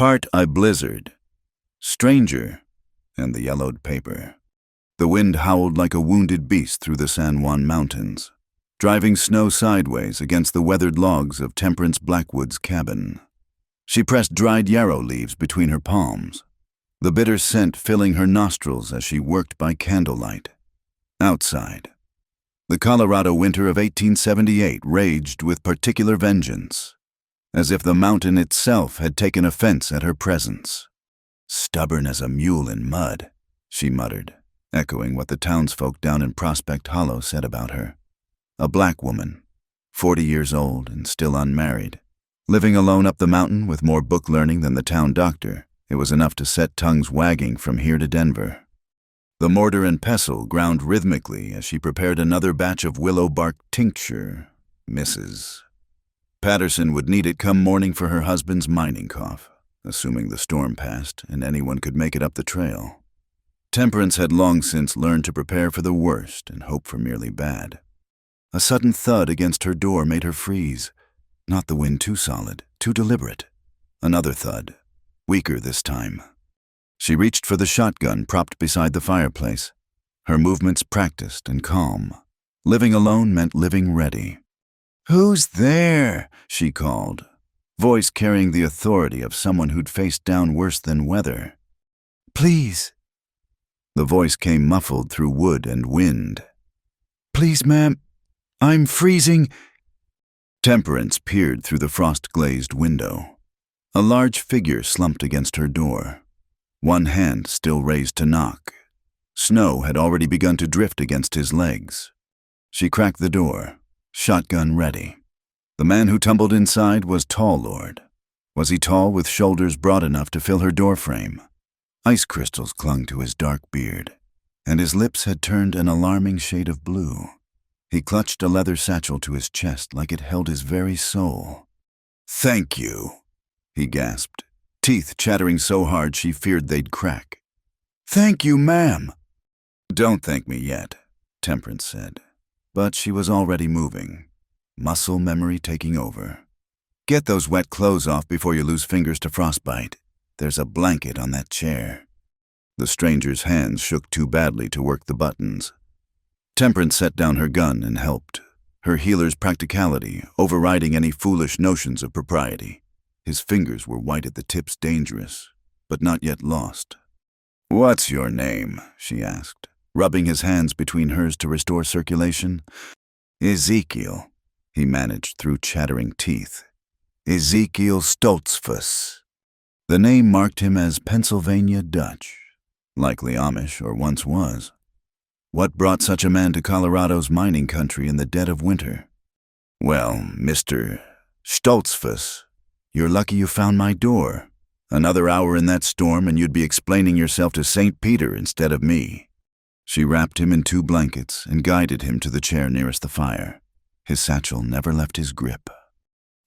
Part I Blizzard, Stranger, and the yellowed paper. The wind howled like a wounded beast through the San Juan Mountains, driving snow sideways against the weathered logs of Temperance Blackwood's cabin. She pressed dried yarrow leaves between her palms, the bitter scent filling her nostrils as she worked by candlelight. Outside, the Colorado winter of 1878 raged with particular vengeance, as if the mountain itself had taken offense at her presence. "Stubborn as a mule in mud," she muttered, echoing what the townsfolk down in Prospect Hollow said about her. A black woman, 40 years old and still unmarried, living alone up the mountain with more book learning than the town doctor. It was enough to set tongues wagging from here to Denver. The mortar and pestle ground rhythmically as she prepared another batch of willow bark tincture. Mrs. Patterson would need it come morning for her husband's mining cough, assuming the storm passed and anyone could make it up the trail. Temperance had long since learned to prepare for the worst and hope for merely bad. A sudden thud against her door made her freeze. Not the wind too solid, too deliberate. Another thud, weaker this time. She reached for the shotgun propped beside the fireplace, her movements practiced and calm. Living alone meant living ready. "Who's there?" she called, voice carrying the authority of someone who'd faced down worse than weather. "Please." The voice came muffled through wood and wind. "Please, ma'am, I'm freezing." Temperance peered through the frost-glazed window. A large figure slumped against her door, one hand still raised to knock. Snow had already begun to drift against his legs. She cracked the door, shotgun ready. The man who tumbled inside was tall, Lord. Was he tall with shoulders broad enough to fill her doorframe? Ice crystals clung to his dark beard, and his lips had turned an alarming shade of blue. He clutched a leather satchel to his chest like it held his very soul. "Thank you," he gasped, teeth chattering so hard she feared they'd crack. "Thank you, ma'am." "Don't thank me yet," Temperance said. But she was already moving, muscle memory taking over. "Get those wet clothes off before you lose fingers to frostbite. There's a blanket on that chair." The stranger's hands shook too badly to work the buttons. Temperance set down her gun and helped, her healer's practicality overriding any foolish notions of propriety. His fingers were white at the tips, dangerous, but not yet lost. "What's your name?" she asked, rubbing his hands between hers to restore circulation. "Ezekiel," he managed through chattering teeth. "Ezekiel Stoltzfus." The name marked him as Pennsylvania Dutch, likely Amish or once was. What brought such a man to Colorado's mining country in the dead of winter? "Well, Mr. Stoltzfus, you're lucky you found my door. Another hour in that storm and you'd be explaining yourself to St. Peter instead of me." She wrapped him in 2 blankets and guided him to the chair nearest the fire. His satchel never left his grip.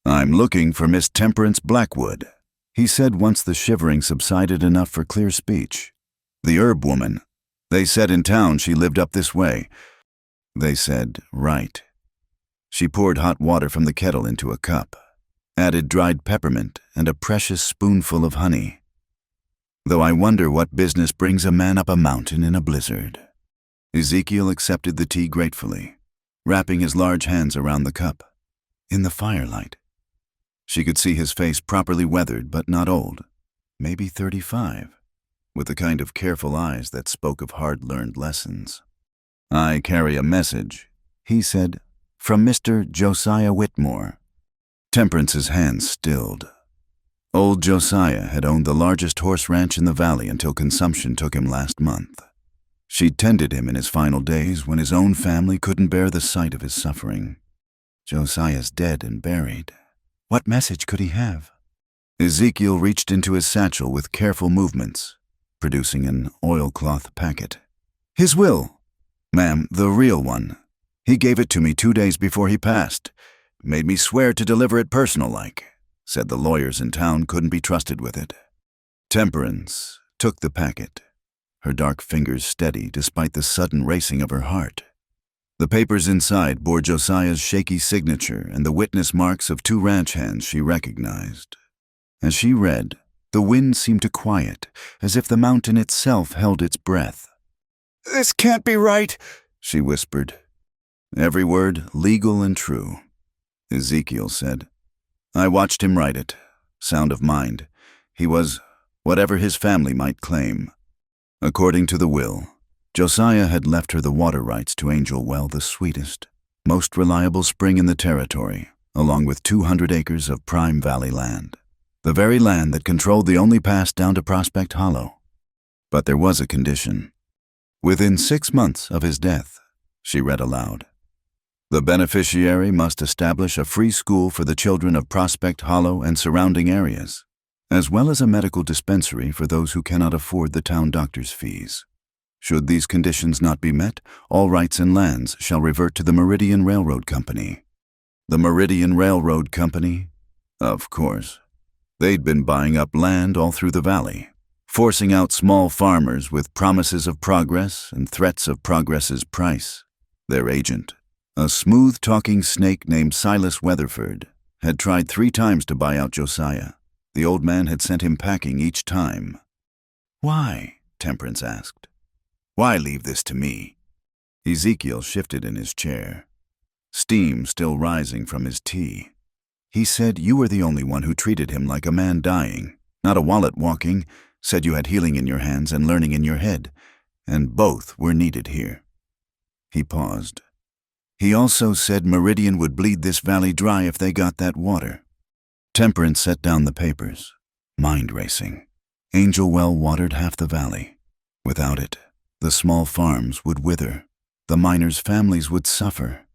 "I'm looking for Miss Temperance Blackwood," he said once the shivering subsided enough for clear speech. "The herb woman. They said in town she lived up this way." They said, right. She poured hot water from the kettle into a cup, added dried peppermint and a precious spoonful of honey. "Though I wonder what business brings a man up a mountain in a blizzard." Ezekiel accepted the tea gratefully, wrapping his large hands around the cup. In the firelight, she could see his face properly weathered but not old, maybe 35, with the kind of careful eyes that spoke of hard-learned lessons. "I carry a message," he said, "from Mr. Josiah Whitmore." Temperance's hands stilled. Old Josiah had owned the largest horse ranch in the valley until consumption took him last month. She'd tended him in his final days when his own family couldn't bear the sight of his suffering. Josiah's dead and buried. What message could he have? Ezekiel reached into his satchel with careful movements, producing an oilcloth packet. "His will, ma'am, the real one. He gave it to me 2 days before he passed. Made me swear to deliver it personal-like. Said the lawyers in town couldn't be trusted with it." Temperance took the packet, her dark fingers steady despite the sudden racing of her heart. The papers inside bore Josiah's shaky signature and the witness marks of 2 ranch hands she recognized. As she read, The wind seemed to quiet, as if the mountain itself held its breath. "This can't be right," she whispered. Every word legal and true. Ezekiel said. I watched him write it. Sound of mind. He was whatever his family might claim. According to the will, Josiah had left her the water rights to Angel Well, the sweetest, most reliable spring in the territory, along with 200 acres of prime valley land. The very land that controlled the only pass down to Prospect Hollow. But there was a condition. Within 6 months of his death, she read aloud, the beneficiary must establish a free school for the children of Prospect Hollow and surrounding areas, as well as a medical dispensary for those who cannot afford the town doctor's fees. Should these conditions not be met, all rights and lands shall revert to the Meridian Railroad Company. The Meridian Railroad Company? Of course. They'd been buying up land all through the valley, forcing out small farmers with promises of progress and threats of progress's price. Their agent, a smooth-talking snake named Silas Weatherford, had tried 3 times to buy out Josiah. The old man had sent him packing each time. Why? Temperance asked. Why leave this to me? Ezekiel shifted in his chair, steam still rising from his tea. He said you were the only one who treated him like a man dying, not a wallet walking, said you had healing in your hands and learning in your head, and both were needed here. He paused. He also said Meridian would bleed this valley dry if they got that water. Temperance set down the papers, mind racing. Angel Well watered half the valley. Without it, the small farms would wither, the miners' families would suffer,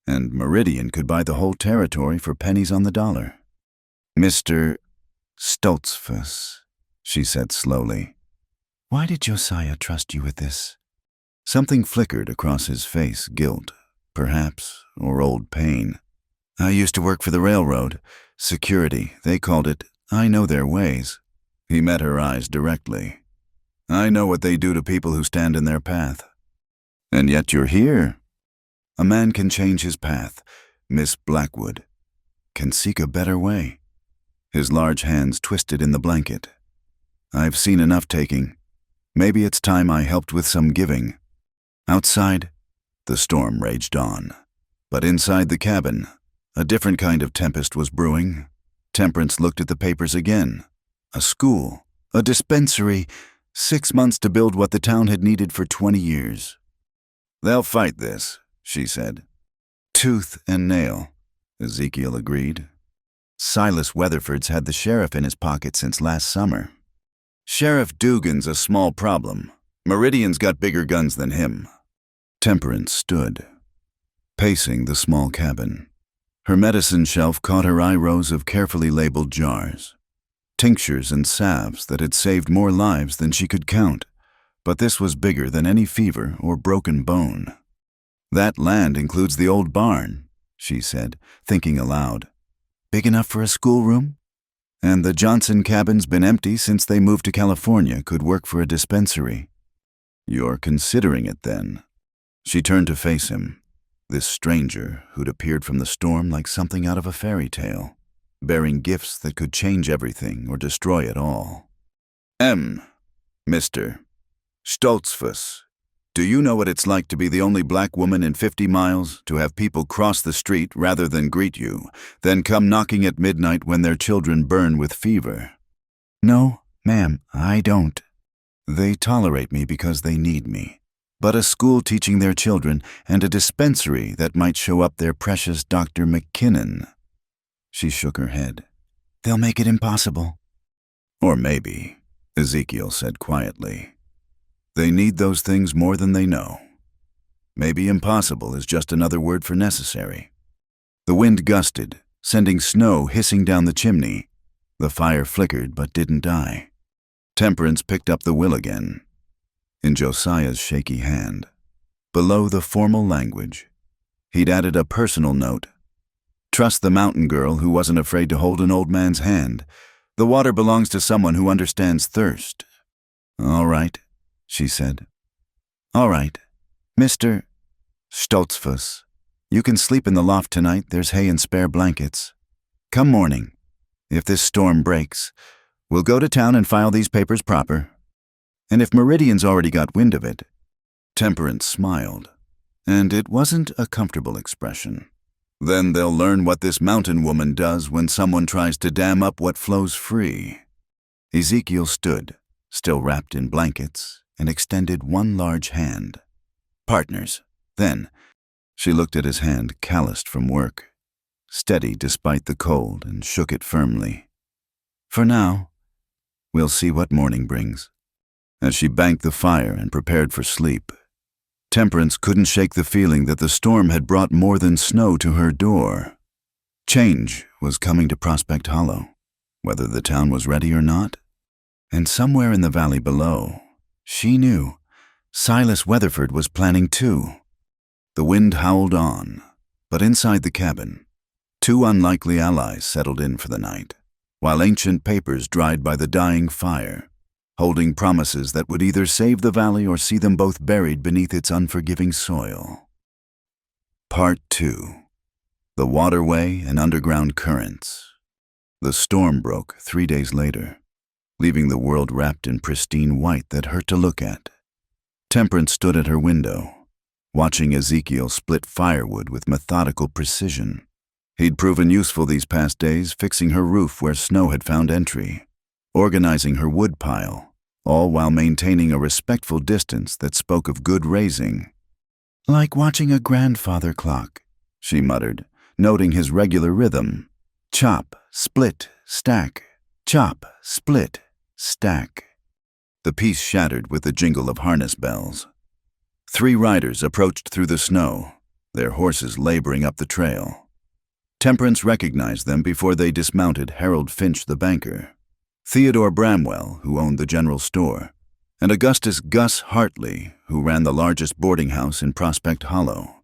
and Meridian could buy the whole territory for pennies on the dollar. Mr. Stoltzfus, she said slowly, why did Josiah trust you with this? Something flickered across his face, guilt, perhaps, or old pain. I used to work for the railroad. Security, they called it. I know their ways. He met her eyes directly. I know what they do to people who stand in their path. And yet you're here. A man can change his path. Miss Blackwood can seek a better way. His large hands twisted in the blanket. I've seen enough taking. Maybe it's time I helped with some giving. Outside, the storm raged on. But inside the cabin, a different kind of tempest was brewing. Temperance looked at the papers again. A school, a dispensary, 6 months to build what the town had needed for 20 years. They'll fight this, she said. Tooth and nail, Ezekiel agreed. Silas Weatherford's had the sheriff in his pocket since last summer. Sheriff Dugan's a small problem. Meridian's got bigger guns than him. Temperance stood, pacing the small cabin. Her medicine shelf caught her eye rows of carefully labeled jars. Tinctures and salves that had saved more lives than she could count, but this was bigger than any fever or broken bone. That land includes the old barn, she said, thinking aloud. Big enough for a schoolroom? And the Johnson cabin's been empty since they moved to California, could work for a dispensary. You're considering it then. She turned to face him, this stranger who'd appeared from the storm like something out of a fairy tale, bearing gifts that could change everything or destroy it all. Mr. Stoltzfus, do you know what it's like to be the only black woman in 50 miles, to have people cross the street rather than greet you, then come knocking at midnight when their children burn with fever? No, ma'am, I don't. They tolerate me because they need me. But a school teaching their children and a dispensary that might show up their precious Dr. McKinnon. She shook her head. They'll make it impossible. Or maybe, Ezekiel said quietly. They need those things more than they know. Maybe impossible is just another word for necessary. The wind gusted, sending snow hissing down the chimney. The fire flickered but didn't die. Temperance picked up the will again. In Josiah's shaky hand, below the formal language, he'd added a personal note. Trust the mountain girl who wasn't afraid to hold an old man's hand. The water belongs to someone who understands thirst. All right, she said. All right, Mr. Stoltzfus, you can sleep in the loft tonight. There's hay and spare blankets. Come morning, if this storm breaks, We'll go to town and file these papers proper. And if Meridian's already got wind of it—" Temperance smiled, and it wasn't a comfortable expression. "Then they'll learn what this mountain woman does when someone tries to dam up what flows free." Ezekiel stood, still wrapped in blankets, and extended one large hand. "Partners." Then she looked at his hand, calloused from work, steady despite the cold, and shook it firmly. "For now, we'll see what morning brings." As she banked the fire and prepared for sleep, Temperance couldn't shake the feeling that the storm had brought more than snow to her door. Change was coming to Prospect Hollow, whether the town was ready or not. And somewhere in the valley below, she knew, Silas Weatherford was planning too. The wind howled on, but inside the cabin, two unlikely allies settled in for the night, while ancient papers dried by the dying fire, holding promises that would either save the valley or see them both buried beneath its unforgiving soil. Part 2. The Waterway and Underground Currents. The storm broke 3 days later, leaving the world wrapped in pristine white that hurt to look at. Temperance stood at her window, watching Ezekiel split firewood with methodical precision. He'd proven useful these past days, fixing her roof where snow had found entry, organizing her wood pile, all while maintaining a respectful distance that spoke of good raising. "Like watching a grandfather clock," she muttered, noting his regular rhythm. Chop, split, stack. Chop, split, stack. The peace shattered with the jingle of harness bells. 3 riders approached through the snow, their horses laboring up the trail. Temperance recognized them before they dismounted Harold Finch the banker, Theodore Bramwell, who owned the general store, and Augustus Gus Hartley, who ran the largest boarding house in Prospect Hollow.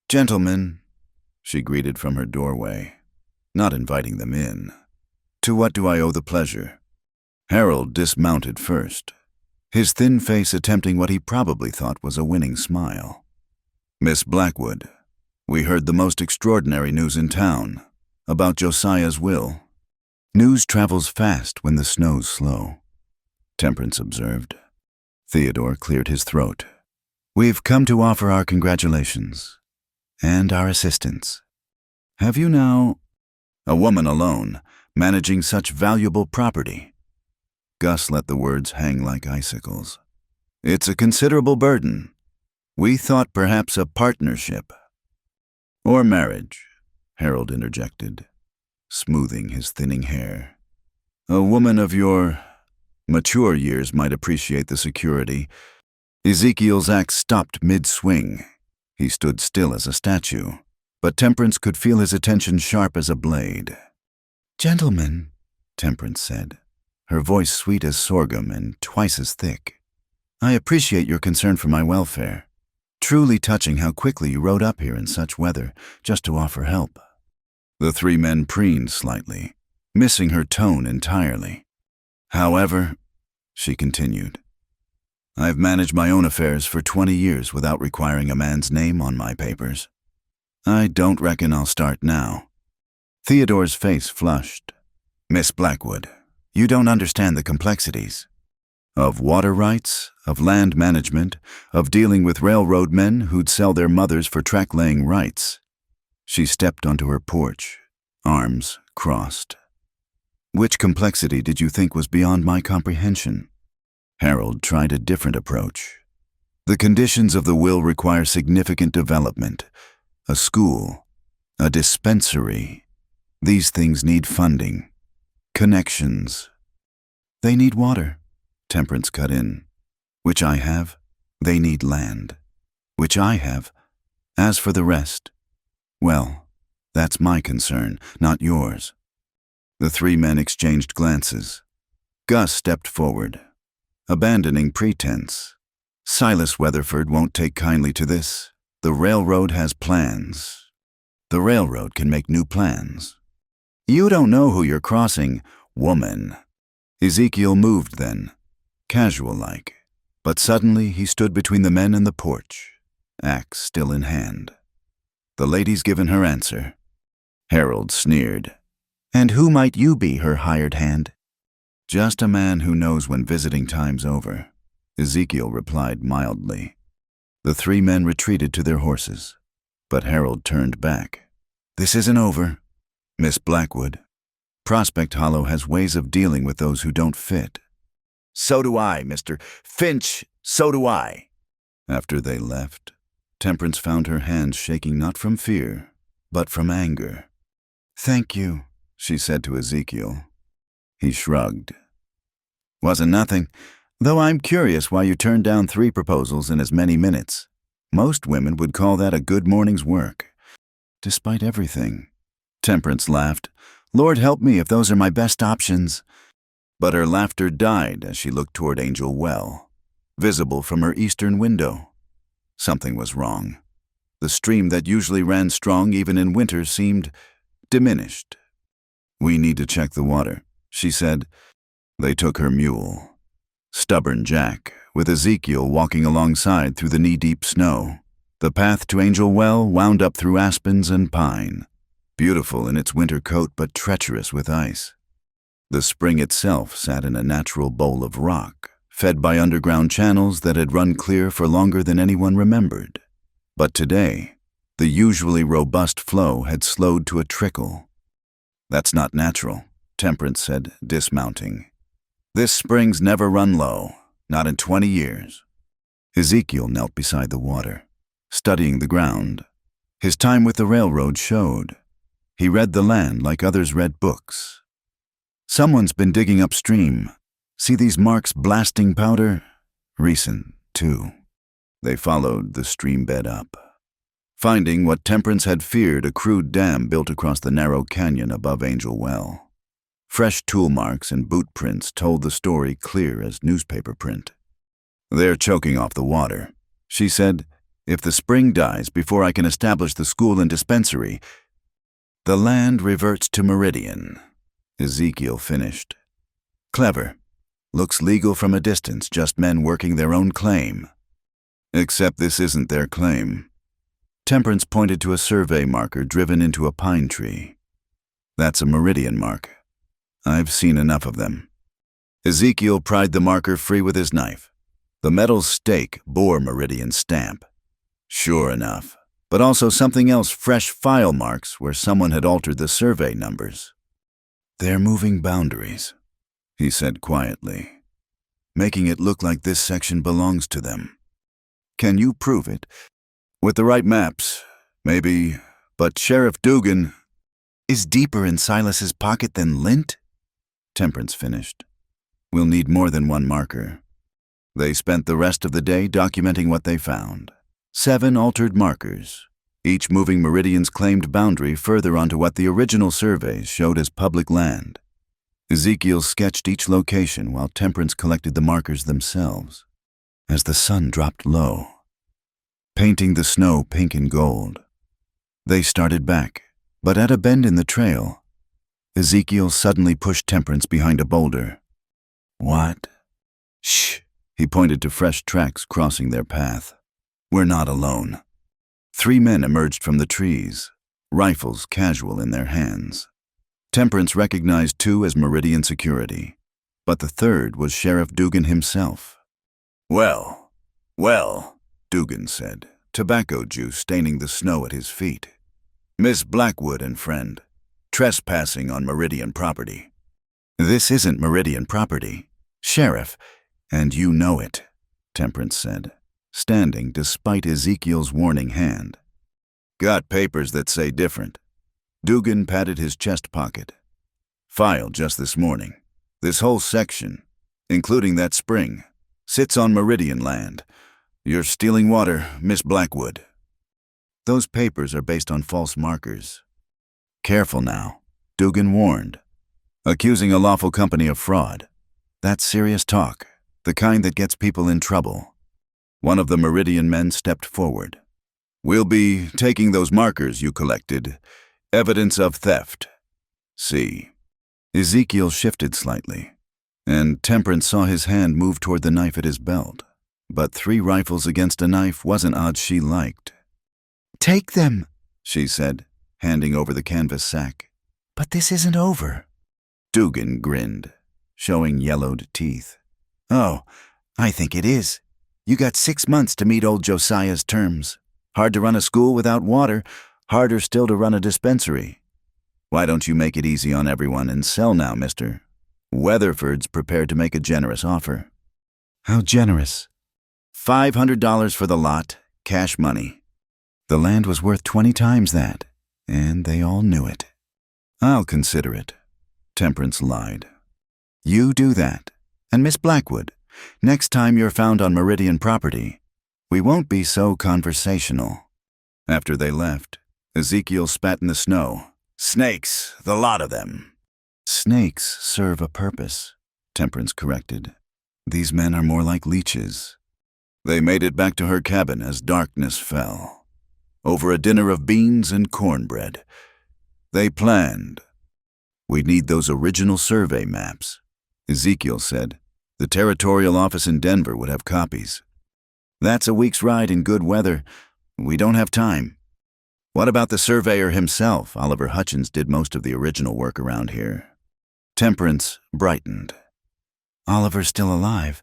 "Gentlemen," she greeted from her doorway, not inviting them in. "To what do I owe the pleasure?" Harold dismounted first, his thin face attempting what he probably thought was a winning smile. "Miss Blackwood, we heard the most extraordinary news in town, about Josiah's will." "News travels fast when the snow's slow," Temperance observed. Theodore cleared his throat. "We've come to offer our congratulations and our assistance. Have you now—" "A woman alone, managing such valuable property." Gus let the words hang like icicles. "It's a considerable burden. We thought perhaps a partnership." "Or marriage," Harold interjected, smoothing his thinning hair. "A woman of your mature years might appreciate the security." Ezekiel's axe stopped mid-swing. He stood still as a statue, but Temperance could feel his attention sharp as a blade. "Gentlemen," Temperance said, her voice sweet as sorghum and twice as thick, "I appreciate your concern for my welfare. Truly touching how quickly you rode up here in such weather just to offer help." The 3 men preened slightly, missing her tone entirely. "However," she continued, "I've managed my own affairs for 20 years without requiring a man's name on my papers. I don't reckon I'll start now." Theodore's face flushed. "Miss Blackwood, you don't understand the complexities of water rights, of land management, of dealing with railroad men who'd sell their mothers for track-laying rights." She stepped onto her porch, arms crossed. "Which complexity did you think was beyond my comprehension?" Harold tried a different approach. "The conditions of the will require significant development. A school, a dispensary. These things need funding, connections." "They need water," Temperance cut in, "which I have. They need land, which I have. As for the rest, well, that's my concern, not yours." The 3 men exchanged glances. Gus stepped forward, abandoning pretense. "Silas Weatherford won't take kindly to this. The railroad has plans. The railroad can make new plans." "You don't know who you're crossing, woman." Ezekiel moved then, casual-like, but suddenly he stood between the men and the porch, axe still in hand. The lady's given her answer. Harold sneered. "And who might you be, her hired hand?" Just a man who knows when visiting time's over, Ezekiel replied mildly. The three men retreated to their horses, but Harold turned back. This isn't over, Miss Blackwood. Prospect Hollow has ways of dealing with those who don't fit. So do I, Mr. Finch, so do I. After they left, Temperance found her hands shaking not from fear, but from anger. Thank you, she said to Ezekiel. He shrugged. Wasn't nothing, though I'm curious why you turned down 3 proposals in as many minutes. Most women would call that a good morning's work. Despite everything. Temperance laughed. Lord help me if those are my best options. But her laughter died as she looked toward Angel Well, visible from her eastern window. Something was wrong. The stream that usually ran strong even in winter seemed diminished. We need to check the water, she said. They took her mule. Stubborn Jack, with Ezekiel walking alongside through the knee-deep snow. The path to Angel Well wound up through aspens and pine, beautiful in its winter coat but treacherous with ice. The spring itself sat in a natural bowl of rock, fed by underground channels that had run clear for longer than anyone remembered. But today, the usually robust flow had slowed to a trickle. That's not natural, Temperance said, dismounting. This spring's never run low, not in 20 years. Ezekiel knelt beside the water, studying the ground. His time with the railroad showed. He read the land like others read books. Someone's been digging upstream. See these marks blasting powder? Recent, too. They followed the stream bed up, finding what Temperance had feared, a crude dam built across the narrow canyon above Angel Well. Fresh tool marks and boot prints told the story clear as newspaper print. They're choking off the water, she said. If the spring dies before I can establish the school and dispensary, the land reverts to Meridian, Ezekiel finished. Clever. Looks legal from a distance, just men working their own claim. Except this isn't their claim. Temperance pointed to a survey marker driven into a pine tree. That's a Meridian mark. I've seen enough of them. Ezekiel pried the marker free with his knife. The metal stake bore Meridian's stamp. Sure enough, but also something else, fresh file marks where someone had altered the survey numbers. They're moving boundaries, he said quietly, making it look like this section belongs to them. Can you prove it? With the right maps, maybe, but Sheriff Dugan is deeper in Silas's pocket than lint? Temperance finished. We'll need more than one marker. They spent the rest of the day documenting what they found. 7 altered markers, each moving Meridian's claimed boundary further onto what the original surveys showed as public land. Ezekiel sketched each location while Temperance collected the markers themselves. As the sun dropped low, painting the snow pink and gold, they started back, but at a bend in the trail, Ezekiel suddenly pushed Temperance behind a boulder. What? Shh, he pointed to fresh tracks crossing their path. We're not alone. 3 men emerged from the trees, rifles casual in their hands. Temperance recognized 2 as Meridian security, but the third was Sheriff Dugan himself. Well, Dugan said, tobacco juice staining the snow at his feet. Miss Blackwood and friend, trespassing on Meridian property. This isn't Meridian property, Sheriff, and you know it, Temperance said, standing despite Ezekiel's warning hand. Got papers that say different. Dugan patted his chest pocket. Filed just this morning. This whole section, including that spring, sits on Meridian land. You're stealing water, Miss Blackwood. Those papers are based on false markers. Careful now, Dugan warned. Accusing a lawful company of fraud. That's serious talk, the kind that gets people in trouble. One of the Meridian men stepped forward. We'll be taking those markers you collected. Evidence of theft. See. Ezekiel shifted slightly, and Temperance saw his hand move toward the knife at his belt. But 3 rifles against a knife wasn't odds she liked. Take them, she said, handing over the canvas sack. But this isn't over. Dugan grinned. showing yellowed teeth. "Oh, I think it is. You got 6 months to meet old Josiah's terms. Hard to run a school without water, harder still to run a dispensary. Why don't you make it easy on everyone and sell now, mister? Weatherford's prepared to make a generous offer." "How generous?" $500 for the lot, cash money. The land was worth 20 times that, and they all knew it. "I'll consider it," Temperance lied. "You do that. And Miss Blackwood, next time you're found on Meridian property, we won't be so conversational." After they left, Ezekiel spat in the snow. "Snakes, the lot of them." "Snakes serve a purpose," Temperance corrected. "These men are more like leeches." They made it back to her cabin as darkness fell. Over a dinner of beans and cornbread, they planned. "We'd need those original survey maps," Ezekiel said. "The territorial office in Denver would have copies." "That's a week's ride in good weather. We don't have time." "What about the surveyor himself? Oliver Hutchins did most of the original work around here." Temperance brightened. "Oliver's still alive,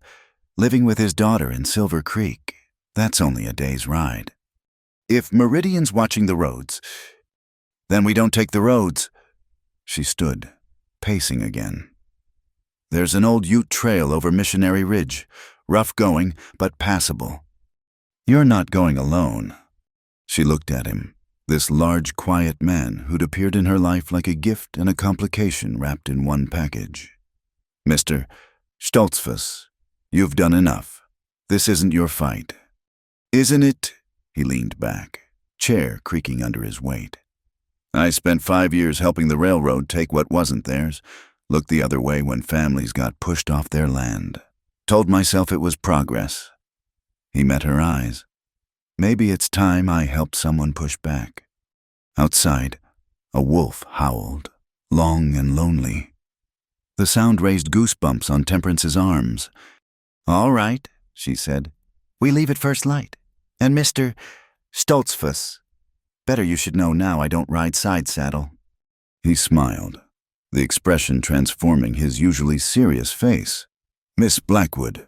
living with his daughter in Silver Creek. That's only a day's ride." "If Meridian's watching the roads, then we don't take the roads." She stood, pacing again. "There's an old Ute trail over Missionary Ridge, rough going, but passable. You're not going alone." She looked at him, this large, quiet man who'd appeared in her life like a gift and a complication wrapped in one package. "Mr. Stoltzfus, you've done enough. This isn't your fight." "Isn't it?" He leaned back, chair creaking under his weight. "I spent 5 years helping the railroad take what wasn't theirs, looked the other way when families got pushed off their land. Told myself it was progress." He met her eyes. "Maybe it's time I helped someone push back." Outside, a wolf howled, long and lonely. The sound raised goosebumps on Temperance's arms. "All right," she said. "We leave at first light. And Mr. Stoltzfus, better you should know now I don't ride side saddle." He smiled, the expression transforming his usually serious face. "Miss Blackwood,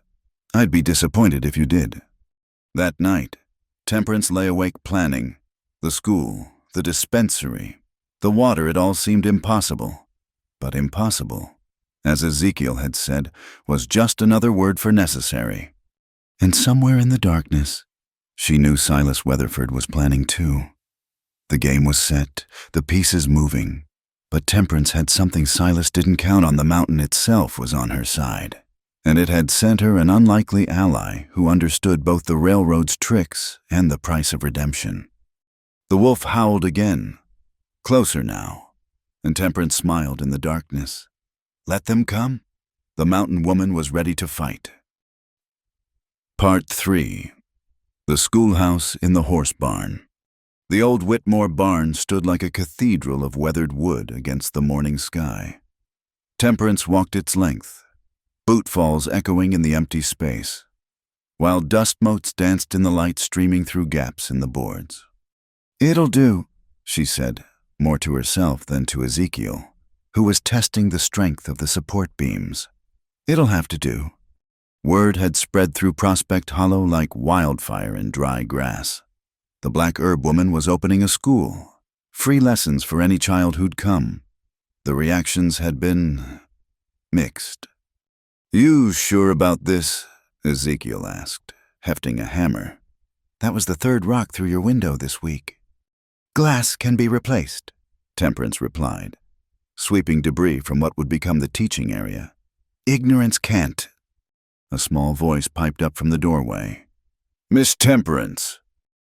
I'd be disappointed if you did." That night, Temperance lay awake planning. The school, the dispensary, the water, it all seemed impossible. But impossible, as Ezekiel had said, was just another word for necessary. And somewhere in the darkness, she knew Silas Weatherford was planning too. The game was set, the pieces moving, but Temperance had something Silas didn't count on. The mountain itself was on her side, and it had sent her an unlikely ally who understood both the railroad's tricks and the price of redemption. The wolf howled again, closer now, and Temperance smiled in the darkness. Let them come. The mountain woman was ready to fight. Part 3. The Schoolhouse in the Horse Barn. The old Whitmore barn stood like a cathedral of weathered wood against the morning sky. Temperance walked its length, bootfalls echoing in the empty space, while dust motes danced in the light streaming through gaps in the boards. "It'll do," she said, more to herself than to Ezekiel, who was testing the strength of the support beams. "It'll have to do." Word had spread through Prospect Hollow like wildfire in dry grass. The Black Herb woman was opening a school, free lessons for any child who'd come. The reactions had been mixed. "You sure about this?" Ezekiel asked, hefting a hammer. "That was the 3rd rock through your window this week." "Glass can be replaced," Temperance replied, sweeping debris from what would become the teaching area. "Ignorance can't." A small voice piped up from the doorway. "Miss Temperance."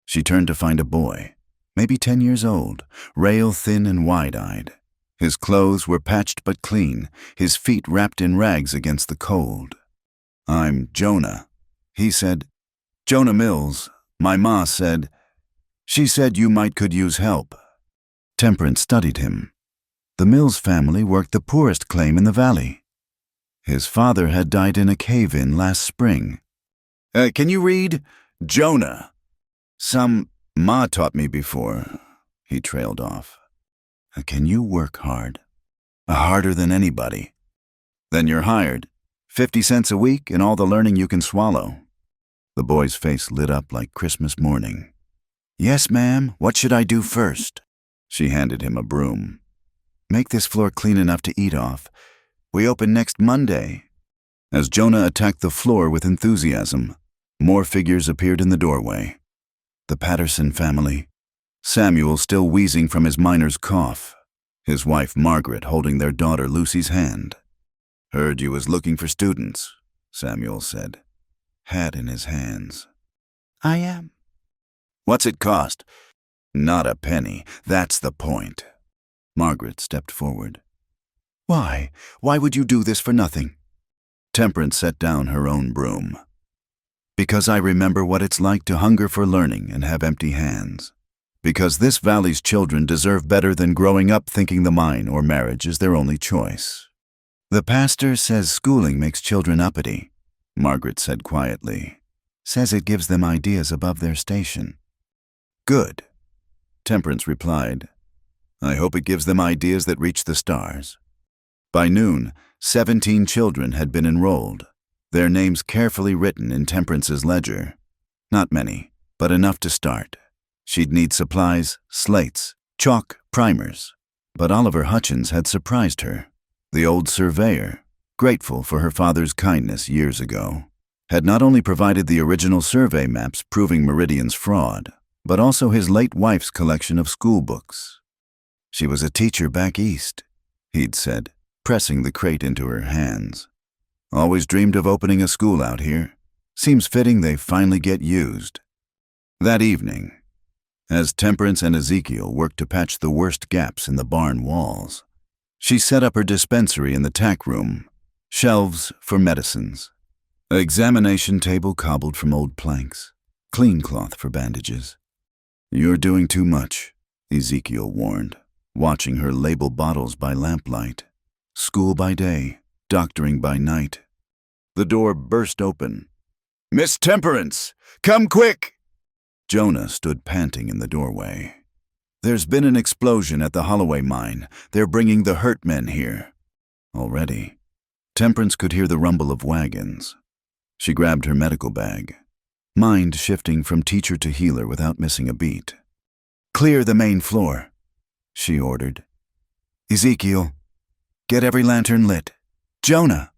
She turned to find a boy, maybe 10 years old, rail-thin and wide-eyed. His clothes were patched but clean, his feet wrapped in rags against the cold. "I'm Jonah," he said. "Jonah Mills. My ma said. She said you might could use help." Temperance studied him. The Mills family worked the poorest claim in the valley. His father had died in a cave-in last spring. Can you read? Jonah." "Some ma taught me before," he trailed off. "Can you work hard?" "Harder than anybody." Then you're hired. 50 cents a week and all the learning you can swallow. The boy's face lit up like Christmas morning. Yes, ma'am. What should I do first? She handed him a broom. Make this floor clean enough to eat off. We open next Monday. As Jonah attacked the floor with enthusiasm, more figures appeared in the doorway. The Patterson family. Samuel still wheezing from his miner's cough. His wife Margaret holding their daughter Lucy's hand. Heard you was looking for students, Samuel said, hat in his hands. I am. What's it cost? Not a penny, that's the point. Margaret stepped forward. Why? Why would you do this for nothing? Temperance set down her own broom. Because I remember what it's like to hunger for learning and have empty hands. Because this valley's children deserve better than growing up thinking the mine or marriage is their only choice. The pastor says schooling makes children uppity, Margaret said quietly. Says it gives them ideas above their station. Good, Temperance replied. I hope it gives them ideas that reach the stars. By noon, 17 children had been enrolled, their names carefully written in Temperance's ledger. Not many, but enough to start. She'd need supplies, slates, chalk, primers. But Oliver Hutchins had surprised her. The old surveyor, grateful for her father's kindness years ago, had not only provided the original survey maps proving Meridian's fraud, but also his late wife's collection of school books. She was a teacher back east, he'd said, pressing the crate into her hands. Always dreamed of opening a school out here. Seems fitting they finally get used. That evening, as Temperance and Ezekiel worked to patch the worst gaps in the barn walls, she set up her dispensary in the tack room, shelves for medicines, an examination table cobbled from old planks, clean cloth for bandages. You're doing too much, Ezekiel warned, watching her label bottles by lamplight. School by day, doctoring by night. The door burst open. Miss Temperance, come quick! Jonah stood panting in the doorway. There's been an explosion at the Holloway mine. They're bringing the hurt men here. Already, Temperance could hear the rumble of wagons. She grabbed her medical bag, mind shifting from teacher to healer without missing a beat. Clear the main floor, she ordered. Ezekiel, get every lantern lit. Jonah,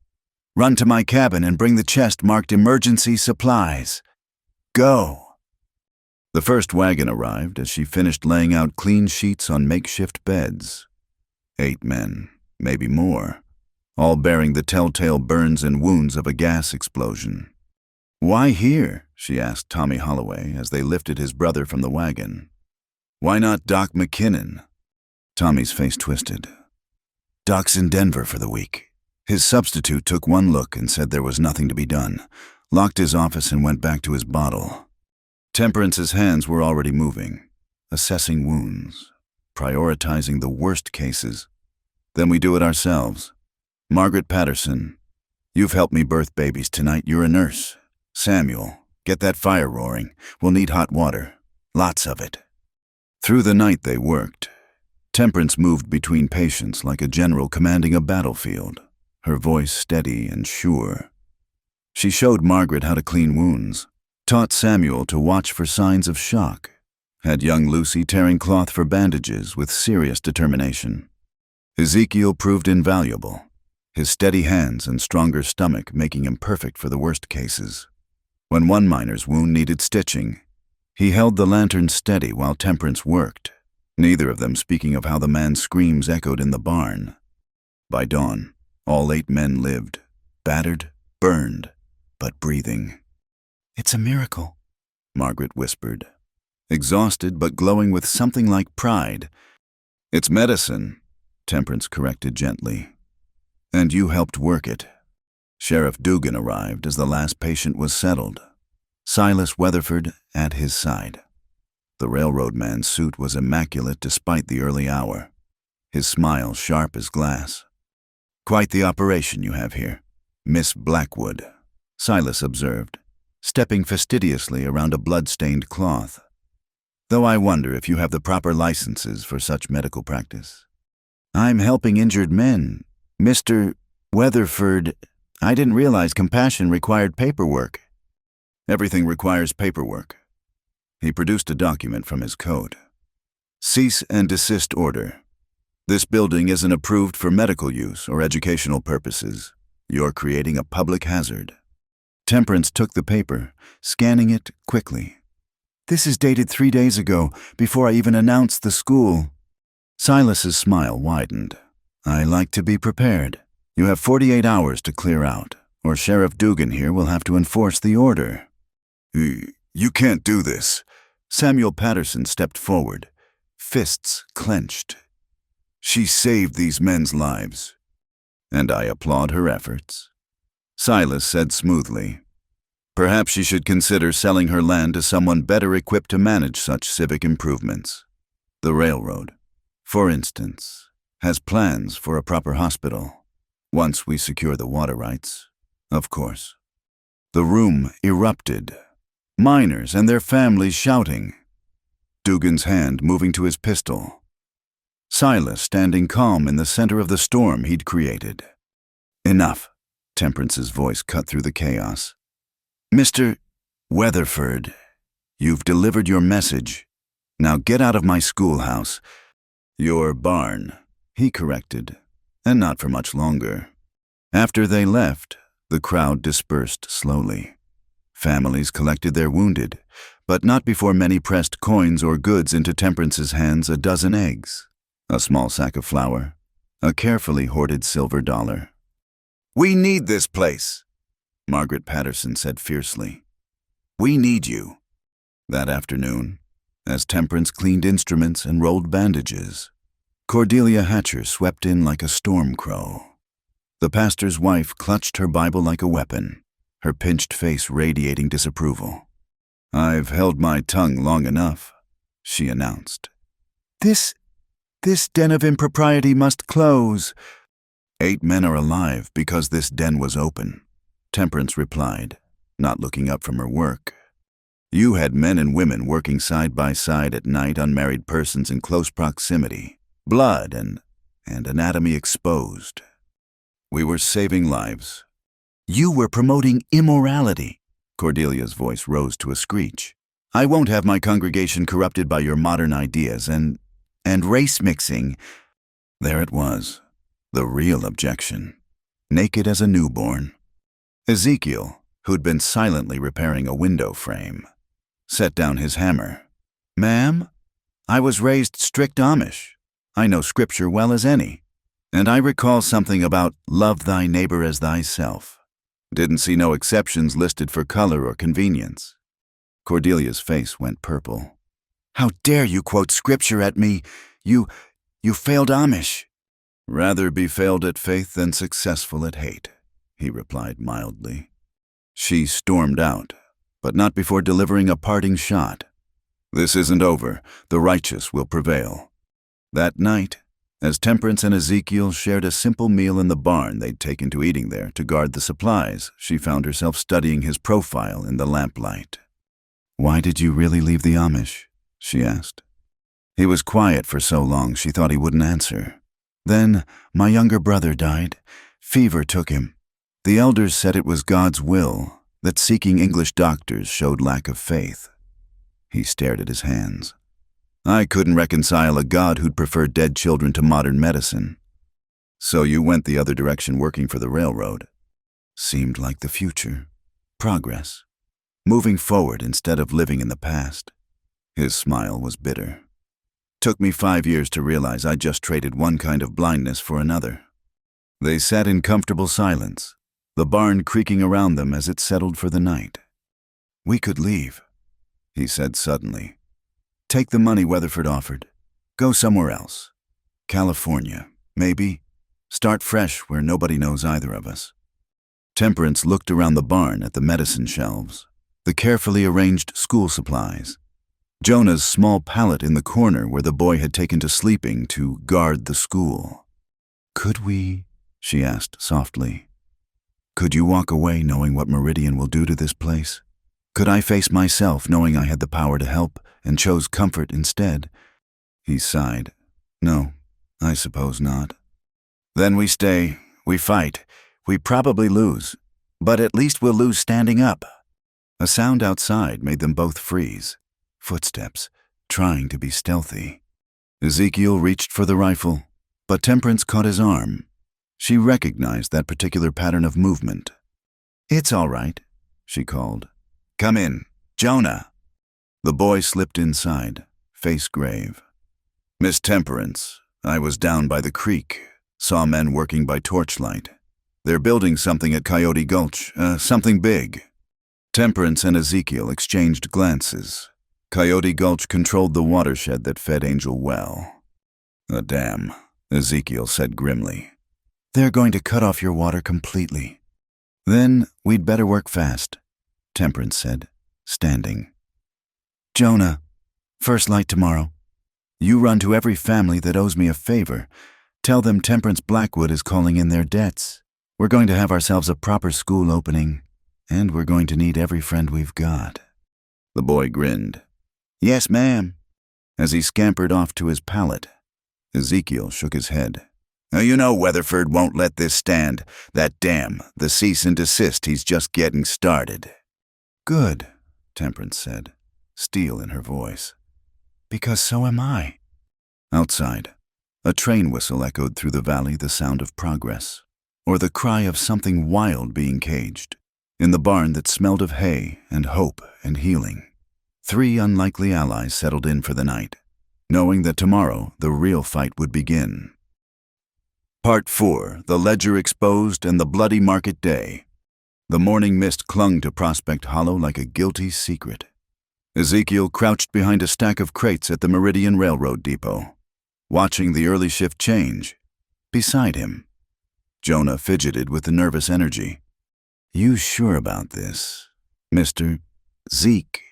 run to my cabin and bring the chest marked emergency supplies. Go. The first wagon arrived as she finished laying out clean sheets on makeshift beds. 8 men, maybe more, all bearing the telltale burns and wounds of a gas explosion. Why here? She asked Tommy Holloway as they lifted his brother from the wagon. Why not Doc McKinnon? Tommy's face twisted. Doc's in Denver for the week. His substitute took one look and said there was nothing to be done, locked his office and went back to his bottle. Temperance's hands were already moving, assessing wounds, prioritizing the worst cases. Then we do it ourselves. Margaret Patterson, you've helped me birth babies tonight. You're a nurse. Samuel, get that fire roaring. We'll need hot water. Lots of it. Through the night they worked. Temperance moved between patients like a general commanding a battlefield, her voice steady and sure. She showed Margaret how to clean wounds, taught Samuel to watch for signs of shock, had young Lucy tearing cloth for bandages with serious determination. Ezekiel proved invaluable, his steady hands and stronger stomach making him perfect for the worst cases. When one miner's wound needed stitching, he held the lantern steady while Temperance worked, neither of them speaking of how the man's screams echoed in the barn. By dawn, all 8 men lived, battered, burned, but breathing. It's a miracle, Margaret whispered, exhausted but glowing with something like pride. It's medicine, Temperance corrected gently. And you helped work it. Sheriff Dugan arrived as the last patient was settled, Silas Weatherford at his side. The railroad man's suit was immaculate despite the early hour, his smile sharp as glass. Quite the operation you have here, Miss Blackwood, Silas observed, stepping fastidiously around a blood-stained cloth. Though I wonder if you have the proper licenses for such medical practice. I'm helping injured men. Mr. Weatherford, I didn't realize compassion required paperwork. Everything requires paperwork. He produced a document from his coat. Cease and desist order. This building isn't approved for medical use or educational purposes. You're creating a public hazard. Temperance took the paper, scanning it quickly. This is dated 3 days ago, before I even announced the school. Silas's smile widened. I like to be prepared. You have 48 hours to clear out, or Sheriff Dugan here will have to enforce the order. You can't do this. Samuel Patterson stepped forward, fists clenched. She saved these men's lives, and I applaud her efforts. Silas said smoothly, perhaps she should consider selling her land to someone better equipped to manage such civic improvements. The railroad, for instance, has plans for a proper hospital, once we secure the water rights, of course. The room erupted, miners and their families shouting, Dugan's hand moving to his pistol. Silas standing calm in the center of the storm he'd created. Enough, Temperance's voice cut through the chaos. Mr. Weatherford, you've delivered your message. Now get out of my schoolhouse. Your barn, he corrected, and not for much longer. After they left, the crowd dispersed slowly. Families collected their wounded, but not before many pressed coins or goods into Temperance's hands, a dozen eggs, a small sack of flour, a carefully hoarded silver dollar. We need this place, Margaret Patterson said fiercely. We need you. That afternoon, as Temperance cleaned instruments and rolled bandages, Cordelia Hatcher swept in like a storm crow. The pastor's wife clutched her Bible like a weapon, her pinched face radiating disapproval. I've held my tongue long enough, she announced. This den of impropriety must close. 8 men are alive because this den was open, Temperance replied, not looking up from her work. You had men and women working side by side at night, unmarried persons in close proximity, blood and anatomy exposed. We were saving lives. You were promoting immorality. Cordelia's voice rose to a screech. I won't have my congregation corrupted by your modern ideas and race mixing. There it was, the real objection, naked as a newborn. Ezekiel, who'd been silently repairing a window frame, set down his hammer. Ma'am, I was raised strict Amish. I know scripture well as any, and I recall something about love thy neighbor as thyself. Didn't see no exceptions listed for color or convenience. Cordelia's face went purple. How dare you quote scripture at me? You failed Amish. Rather be failed at faith than successful at hate, he replied mildly. She stormed out, but not before delivering a parting shot. This isn't over. The righteous will prevail. That night, as Temperance and Ezekiel shared a simple meal in the barn they'd taken to eating there to guard the supplies, she found herself studying his profile in the lamplight. Why did you really leave the Amish? She asked. He was quiet for so long she thought he wouldn't answer. Then my younger brother died. Fever took him. The elders said it was God's will, that seeking English doctors showed lack of faith. He stared at his hands. I couldn't reconcile a God who'd prefer dead children to modern medicine. So you went the other direction working for the railroad. Seemed like the future. Progress. Moving forward instead of living in the past. His smile was bitter. Took me 5 years to realize I just traded one kind of blindness for another. They sat in comfortable silence, the barn creaking around them as it settled for the night. We could leave, he said suddenly. Take the money Weatherford offered. Go somewhere else. California, maybe. Start fresh where nobody knows either of us. Temperance looked around the barn at the medicine shelves, the carefully arranged school supplies, Jonah's small pallet in the corner where the boy had taken to sleeping to guard the school. Could we? She asked softly. Could you walk away knowing what Meridian will do to this place? Could I face myself knowing I had the power to help and chose comfort instead? He sighed. No, I suppose not. Then we stay, we fight, We probably lose, but at least we'll lose standing up." A sound outside made them both freeze. Footsteps, trying to be stealthy. Ezekiel reached for the rifle, but Temperance caught his arm. She recognized that particular pattern of movement. "It's all right," she called. "Come in, Jonah." The boy slipped inside, face grave. "Miss Temperance, I was down by the creek, saw men working by torchlight. They're building something at Coyote Gulch, something big." Temperance and Ezekiel exchanged glances. Coyote Gulch controlled the watershed that fed Angel Well. "A dam," Ezekiel said grimly. "They're going to cut off your water completely." "Then we'd better work fast," Temperance said, standing. "Jonah, first light tomorrow. You run to every family that owes me a favor. Tell them Temperance Blackwood is calling in their debts. We're going to have ourselves a proper school opening, and we're going to need every friend we've got." The boy grinned. "Yes, ma'am." As he scampered off to his pallet, Ezekiel shook his head. "You know Weatherford won't let this stand. That dam, the cease and desist, he's just getting started." "Good," Temperance said, steel in her voice. "Because so am I." Outside, a train whistle echoed through the valley, the sound of progress, or the cry of something wild being caged, in the barn that smelled of hay and hope and healing. 3 unlikely allies settled in for the night, knowing that tomorrow the real fight would begin. Part 4, The Ledger Exposed and the Bloody Market Day. The morning mist clung to Prospect Hollow like a guilty secret. Ezekiel crouched behind a stack of crates at the Meridian Railroad Depot, watching the early shift change. Beside him, Jonah fidgeted with the nervous energy. "You sure about this, Mr. Zeke?"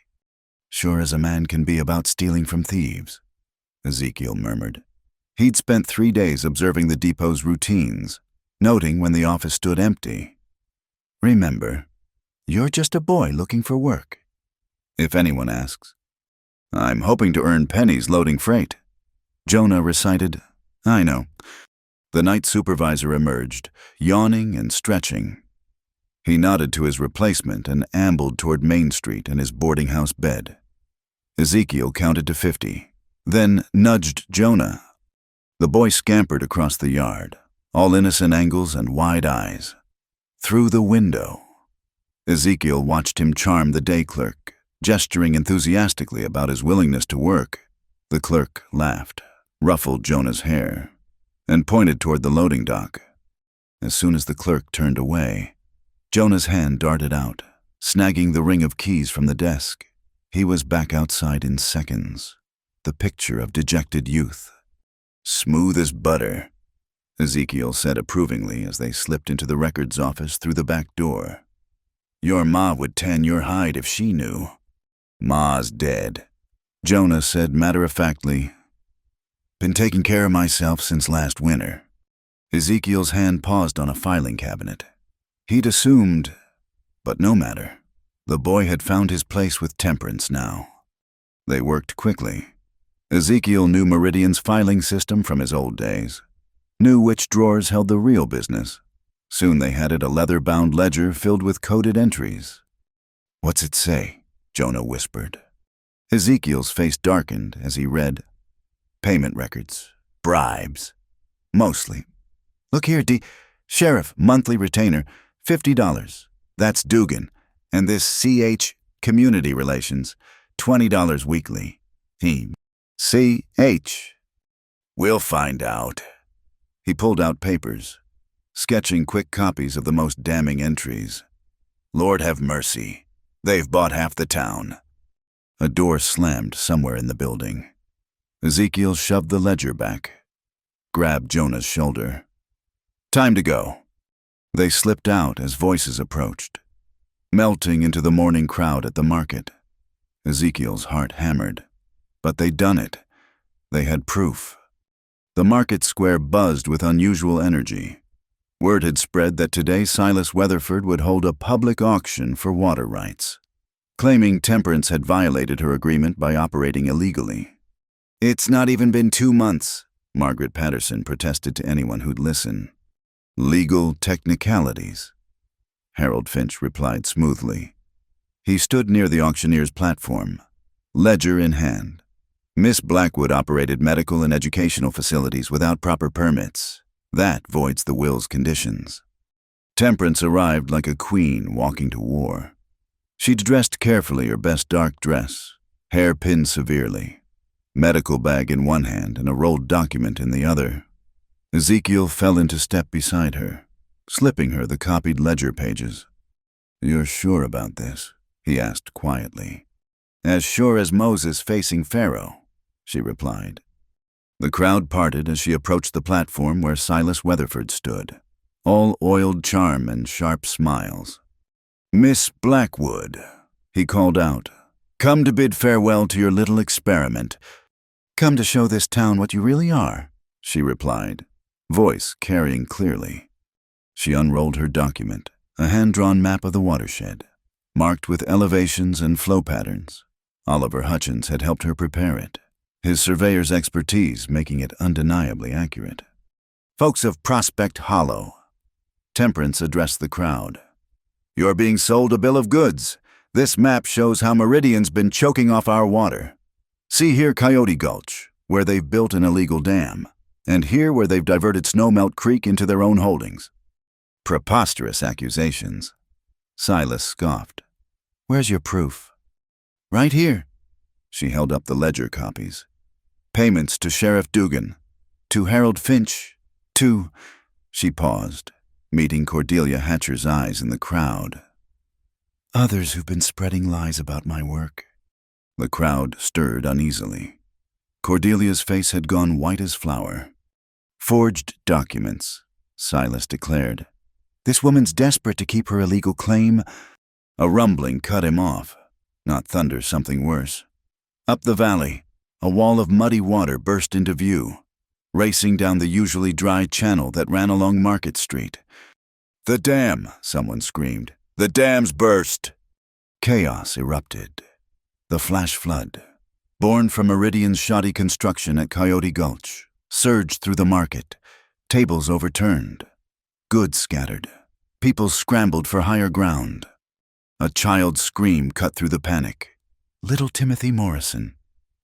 "Sure as a man can be about stealing from thieves," Ezekiel murmured. He'd spent 3 days observing the depot's routines, noting when the office stood empty. "Remember, you're just a boy looking for work. If anyone asks." "I'm hoping to earn pennies loading freight," Jonah recited. "I know." The night supervisor emerged, yawning and stretching. He nodded to his replacement and ambled toward Main Street and his boarding house bed. Ezekiel counted to 50, then nudged Jonah. The boy scampered across the yard, all innocent angles and wide eyes. Through the window, Ezekiel watched him charm the day clerk, gesturing enthusiastically about his willingness to work. The clerk laughed, ruffled Jonah's hair, and pointed toward the loading dock. As soon as the clerk turned away, Jonah's hand darted out, snagging the ring of keys from the desk. He was back outside in seconds, the picture of dejected youth. "Smooth as butter," Ezekiel said approvingly as they slipped into the records office through the back door. "Your ma would tan your hide if she knew." "Ma's dead," Jonah said matter-of-factly. "Been taking care of myself since last winter." Ezekiel's hand paused on a filing cabinet. He'd assumed, but no matter. The boy had found his place with Temperance now. They worked quickly. Ezekiel knew Meridian's filing system from his old days, knew which drawers held the real business. Soon they had it a leather-bound ledger filled with coded entries. "What's it say?" Jonah whispered. Ezekiel's face darkened as he read, "Payment records, bribes, mostly. Look here, Sheriff, monthly retainer, $50. That's Dugan. And this CH, community relations, $20 weekly. CH. We'll find out." He pulled out papers, sketching quick copies of the most damning entries. "Lord have mercy. They've bought half the town." A door slammed somewhere in the building. Ezekiel shoved the ledger back, grabbed Jonah's shoulder. "Time to go." They slipped out as voices approached, melting into the morning crowd at the market. Ezekiel's heart hammered. But they'd done it. They had proof. The market square buzzed with unusual energy. Word had spread that today Silas Weatherford would hold a public auction for water rights, claiming Temperance had violated her agreement by operating illegally. "It's not even been 2 months," Margaret Patterson protested to anyone who'd listen. Legal technicalities, Harold Finch replied smoothly. He stood near the auctioneer's platform, ledger in hand. Miss Blackwood operated medical and educational facilities without proper permits. That voids the will's conditions. Temperance arrived like a queen walking to war. She'd dressed carefully, her best dark dress, hair pinned severely, medical bag in one hand and a rolled document in the other. Ezekiel fell into step beside her, slipping her the copied ledger pages. "You're sure about this?" he asked quietly. "As sure as Moses facing Pharaoh," she replied. The crowd parted as she approached the platform where Silas Weatherford stood, all oiled charm and sharp smiles. "Miss Blackwood," he called out, "come to bid farewell to your little experiment." "Come to show this town what you really are," she replied, voice carrying clearly. She unrolled her document, a hand-drawn map of the watershed, marked with elevations and flow patterns. Oliver Hutchins had helped her prepare it, his surveyor's expertise making it undeniably accurate. "Folks of Prospect Hollow," Temperance addressed the crowd, "you're being sold a bill of goods. This map shows how Meridian's been choking off our water. See here Coyote Gulch, where they've built an illegal dam, and here where they've diverted Snowmelt Creek into their own holdings." Preposterous accusations. Silas scoffed. "Where's your proof?" "Right here." She held up the ledger copies. "Payments to Sheriff Dugan, to Harold Finch, to—" She paused, meeting Cordelia Hatcher's eyes in the crowd. "Others who've been spreading lies about my work." The crowd stirred uneasily. Cordelia's face had gone white as flour. "Forged documents," Silas declared. "This woman's desperate to keep her illegal claim." A rumbling cut him off. Not thunder, something worse. Up the valley, a wall of muddy water burst into view, racing down the usually dry channel that ran along Market Street. "The dam!" someone screamed. "The dam's burst!" Chaos erupted. The flash flood, born from Meridian's shoddy construction at Coyote Gulch, surged through the market, tables overturned, goods scattered, people scrambled for higher ground. A child's scream cut through the panic. Little Timothy Morrison,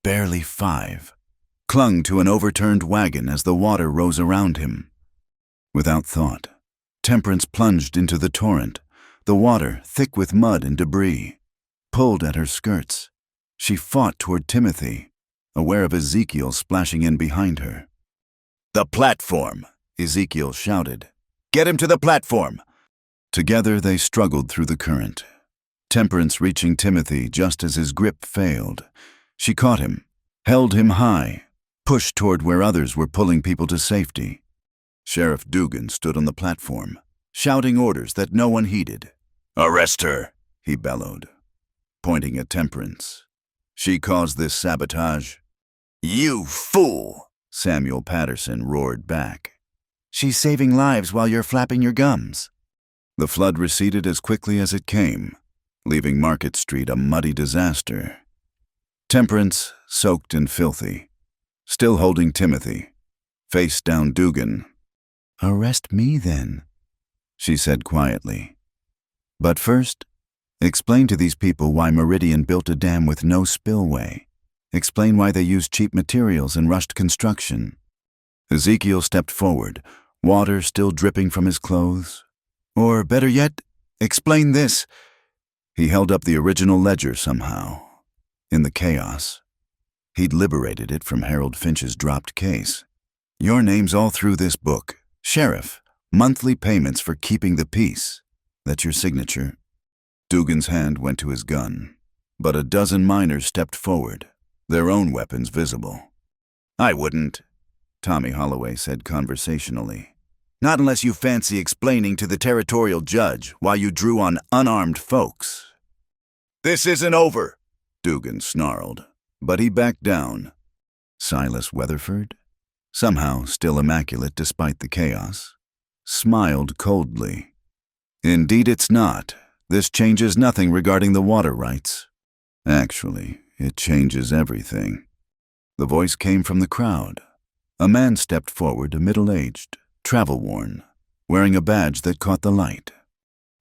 barely 5, clung to an overturned wagon as the water rose around him. Without thought, Temperance plunged into the torrent, the water thick with mud and debris, pulled at her skirts. She fought toward Timothy, aware of Ezekiel splashing in behind her. "The platform!" Ezekiel shouted. "Get him to the platform!" Together they struggled through the current. Temperance reaching Timothy just as his grip failed. She caught him, held him high, pushed toward where others were pulling people to safety. Sheriff Dugan stood on the platform, shouting orders that no one heeded. "Arrest her," he bellowed, pointing at Temperance. "She caused this sabotage." "You fool!" Samuel Patterson roared back. "She's saving lives while you're flapping your gums." The flood receded as quickly as it came, leaving Market Street a muddy disaster. Temperance, soaked and filthy, still holding Timothy, face down Dugan. "Arrest me, then," she said quietly. "But first, explain to these people why Meridian built a dam with no spillway. Explain why they used cheap materials and rushed construction." Ezekiel stepped forward, water still dripping from his clothes. "Or better yet, explain this." He held up the original ledger somehow. In the chaos, he'd liberated it from Harold Finch's dropped case. "Your name's all through this book. Sheriff, monthly payments for keeping the peace. That's your signature." Dugan's hand went to his gun, but a dozen miners stepped forward, their own weapons visible. "I wouldn't," Tommy Holloway said conversationally. "Not unless you fancy explaining to the territorial judge why you drew on unarmed folks." "This isn't over," Dugan snarled, but he backed down. Silas Weatherford, somehow still immaculate despite the chaos, smiled coldly. "Indeed it's not. This changes nothing regarding the water rights. Actually, it changes everything." The voice came from the crowd. A man stepped forward, a middle-aged, travel-worn, wearing a badge that caught the light.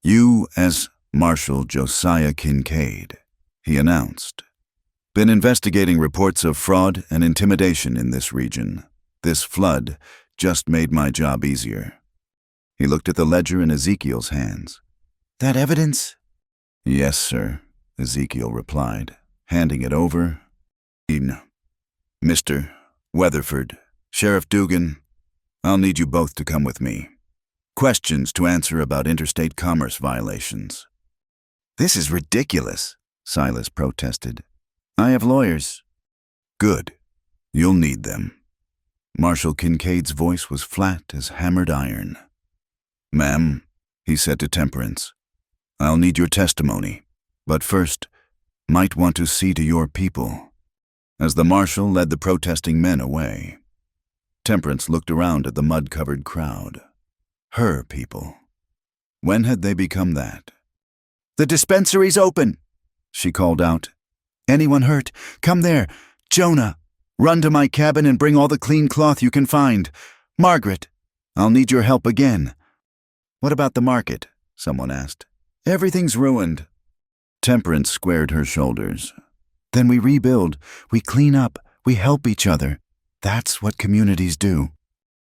"You as Marshal Josiah Kincaid," he announced. "Been investigating reports of fraud and intimidation in this region. This flood just made my job easier." He looked at the ledger in Ezekiel's hands. "That evidence?" "Yes, sir," Ezekiel replied, handing it over. "Mr. Weatherford, Sheriff Dugan, I'll need you both to come with me. Questions to answer about interstate commerce violations." "This is ridiculous," Silas protested. "I have lawyers." "Good. You'll need them." Marshal Kincaid's voice was flat as hammered iron. "Ma'am," he said to Temperance, "I'll need your testimony, but first, might want to see to your people." As the marshal led the protesting men away, Temperance looked around at the mud-covered crowd. Her people. When had they become that? "The dispensary's open," she called out. "Anyone hurt? Come there. Jonah, run to my cabin and bring all the clean cloth you can find. Margaret, I'll need your help again." "What about the market?" someone asked. "Everything's ruined." Temperance squared her shoulders. "Then we rebuild, we clean up, we help each other. That's what communities do."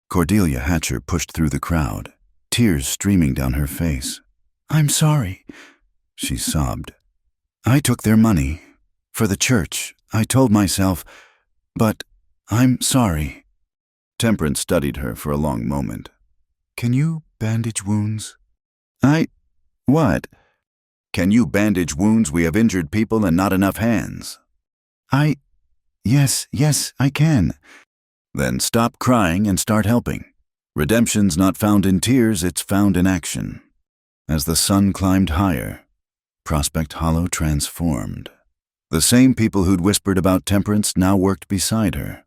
Cordelia Hatcher pushed through the crowd, tears streaming down her face. "I'm sorry," she sobbed. "I took their money. For the church, I told myself, but I'm sorry." Temperance studied her for a long moment. "Can you bandage wounds?" What? "Can you bandage wounds? We have injured people and not enough hands." Yes, I can." "Then stop crying and start helping. Redemption's not found in tears, it's found in action." As the sun climbed higher, Prospect Hollow transformed. The same people who'd whispered about Temperance now worked beside her.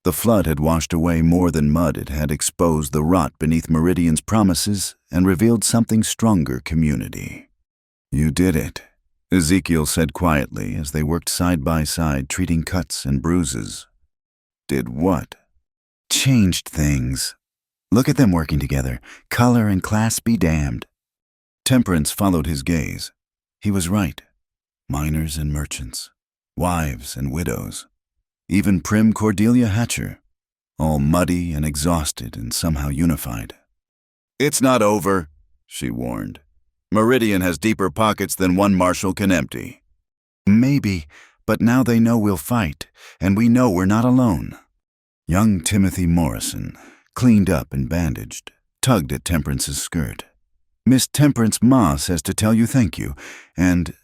The flood had washed away more than mud. It had exposed the rot beneath Meridian's promises and revealed something stronger: community. "You did it," Ezekiel said quietly as they worked side by side, treating cuts and bruises. "Did what?" "Changed things. Look at them working together. Color and class be damned." Temperance followed his gaze. He was right. Miners and merchants, wives and widows, even prim Cordelia Hatcher, all muddy and exhausted and somehow unified. "It's not over," she warned. "Meridian has deeper pockets than one marshal can empty." "Maybe, but now they know we'll fight, and we know we're not alone." Young Timothy Morrison, cleaned up and bandaged, tugged at Temperance's skirt. "Miss Temperance Ma says to tell you thank you, and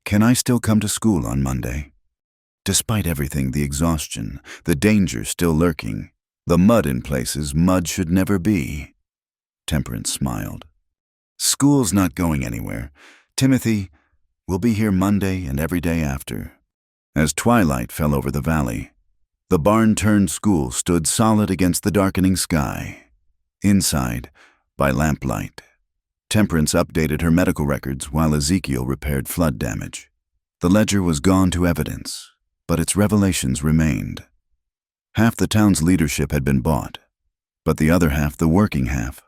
can I still come to school on Monday?" Despite everything, the exhaustion, the danger still lurking, the mud in places mud should never be. Temperance smiled. "School's not going anywhere. Timothy, we'll be here Monday and every day after." As twilight fell over the valley, the barn-turned school stood solid against the darkening sky. Inside, by lamplight, Temperance updated her medical records while Ezekiel repaired flood damage. The ledger was gone to evidence, but its revelations remained. Half the town's leadership had been bought, but the other half, the working half,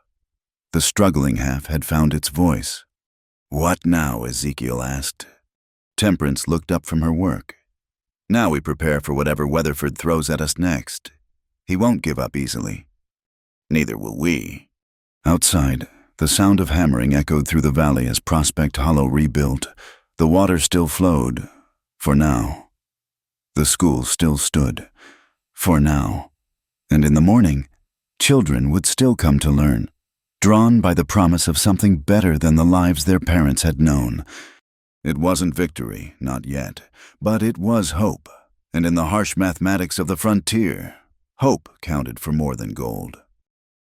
the struggling half, had found its voice. "What now?" Ezekiel asked. Temperance looked up from her work. "Now we prepare for whatever Weatherford throws at us next. He won't give up easily. Neither will we." Outside, the sound of hammering echoed through the valley as Prospect Hollow rebuilt. The water still flowed, for now. The school still stood, for now. And in the morning, children would still come to learn, drawn by the promise of something better than the lives their parents had known. It wasn't victory, not yet, but it was hope. And in the harsh mathematics of the frontier, hope counted for more than gold.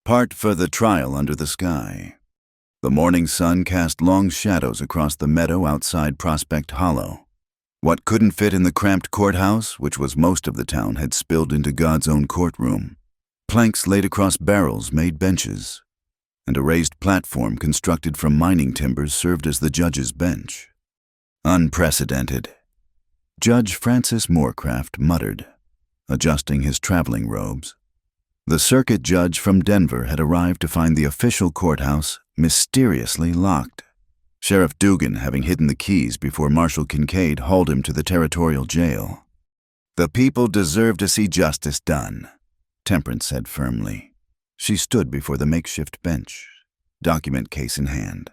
Part for the trial under the sky. The morning sun cast long shadows across the meadow outside Prospect Hollow. What couldn't fit in the cramped courthouse, which was most of the town, had spilled into God's own courtroom. Planks laid across barrels made benches, and a raised platform constructed from mining timbers served as the judge's bench. Unprecedented. Judge Francis Moorcraft muttered, adjusting his traveling robes. The circuit judge from Denver had arrived to find the official courthouse mysteriously locked. Sheriff Dugan having hidden the keys before Marshal Kincaid hauled him to the territorial jail. "The people deserve to see justice done," Temperance said firmly. She stood before the makeshift bench, document case in hand.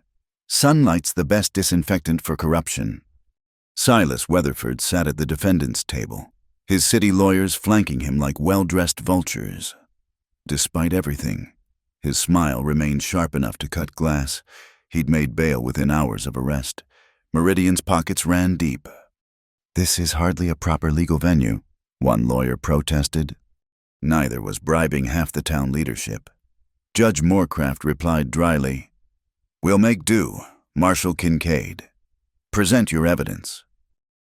Sunlight's the best disinfectant for corruption. Silas Weatherford sat at the defendant's table, his city lawyers flanking him like well-dressed vultures. Despite everything, his smile remained sharp enough to cut glass. He'd made bail within hours of arrest. Meridian's pockets ran deep. "This is hardly a proper legal venue," one lawyer protested. Neither was bribing half the town leadership. Judge Moorcraft replied dryly, "We'll make do, Marshal Kincaid. Present your evidence."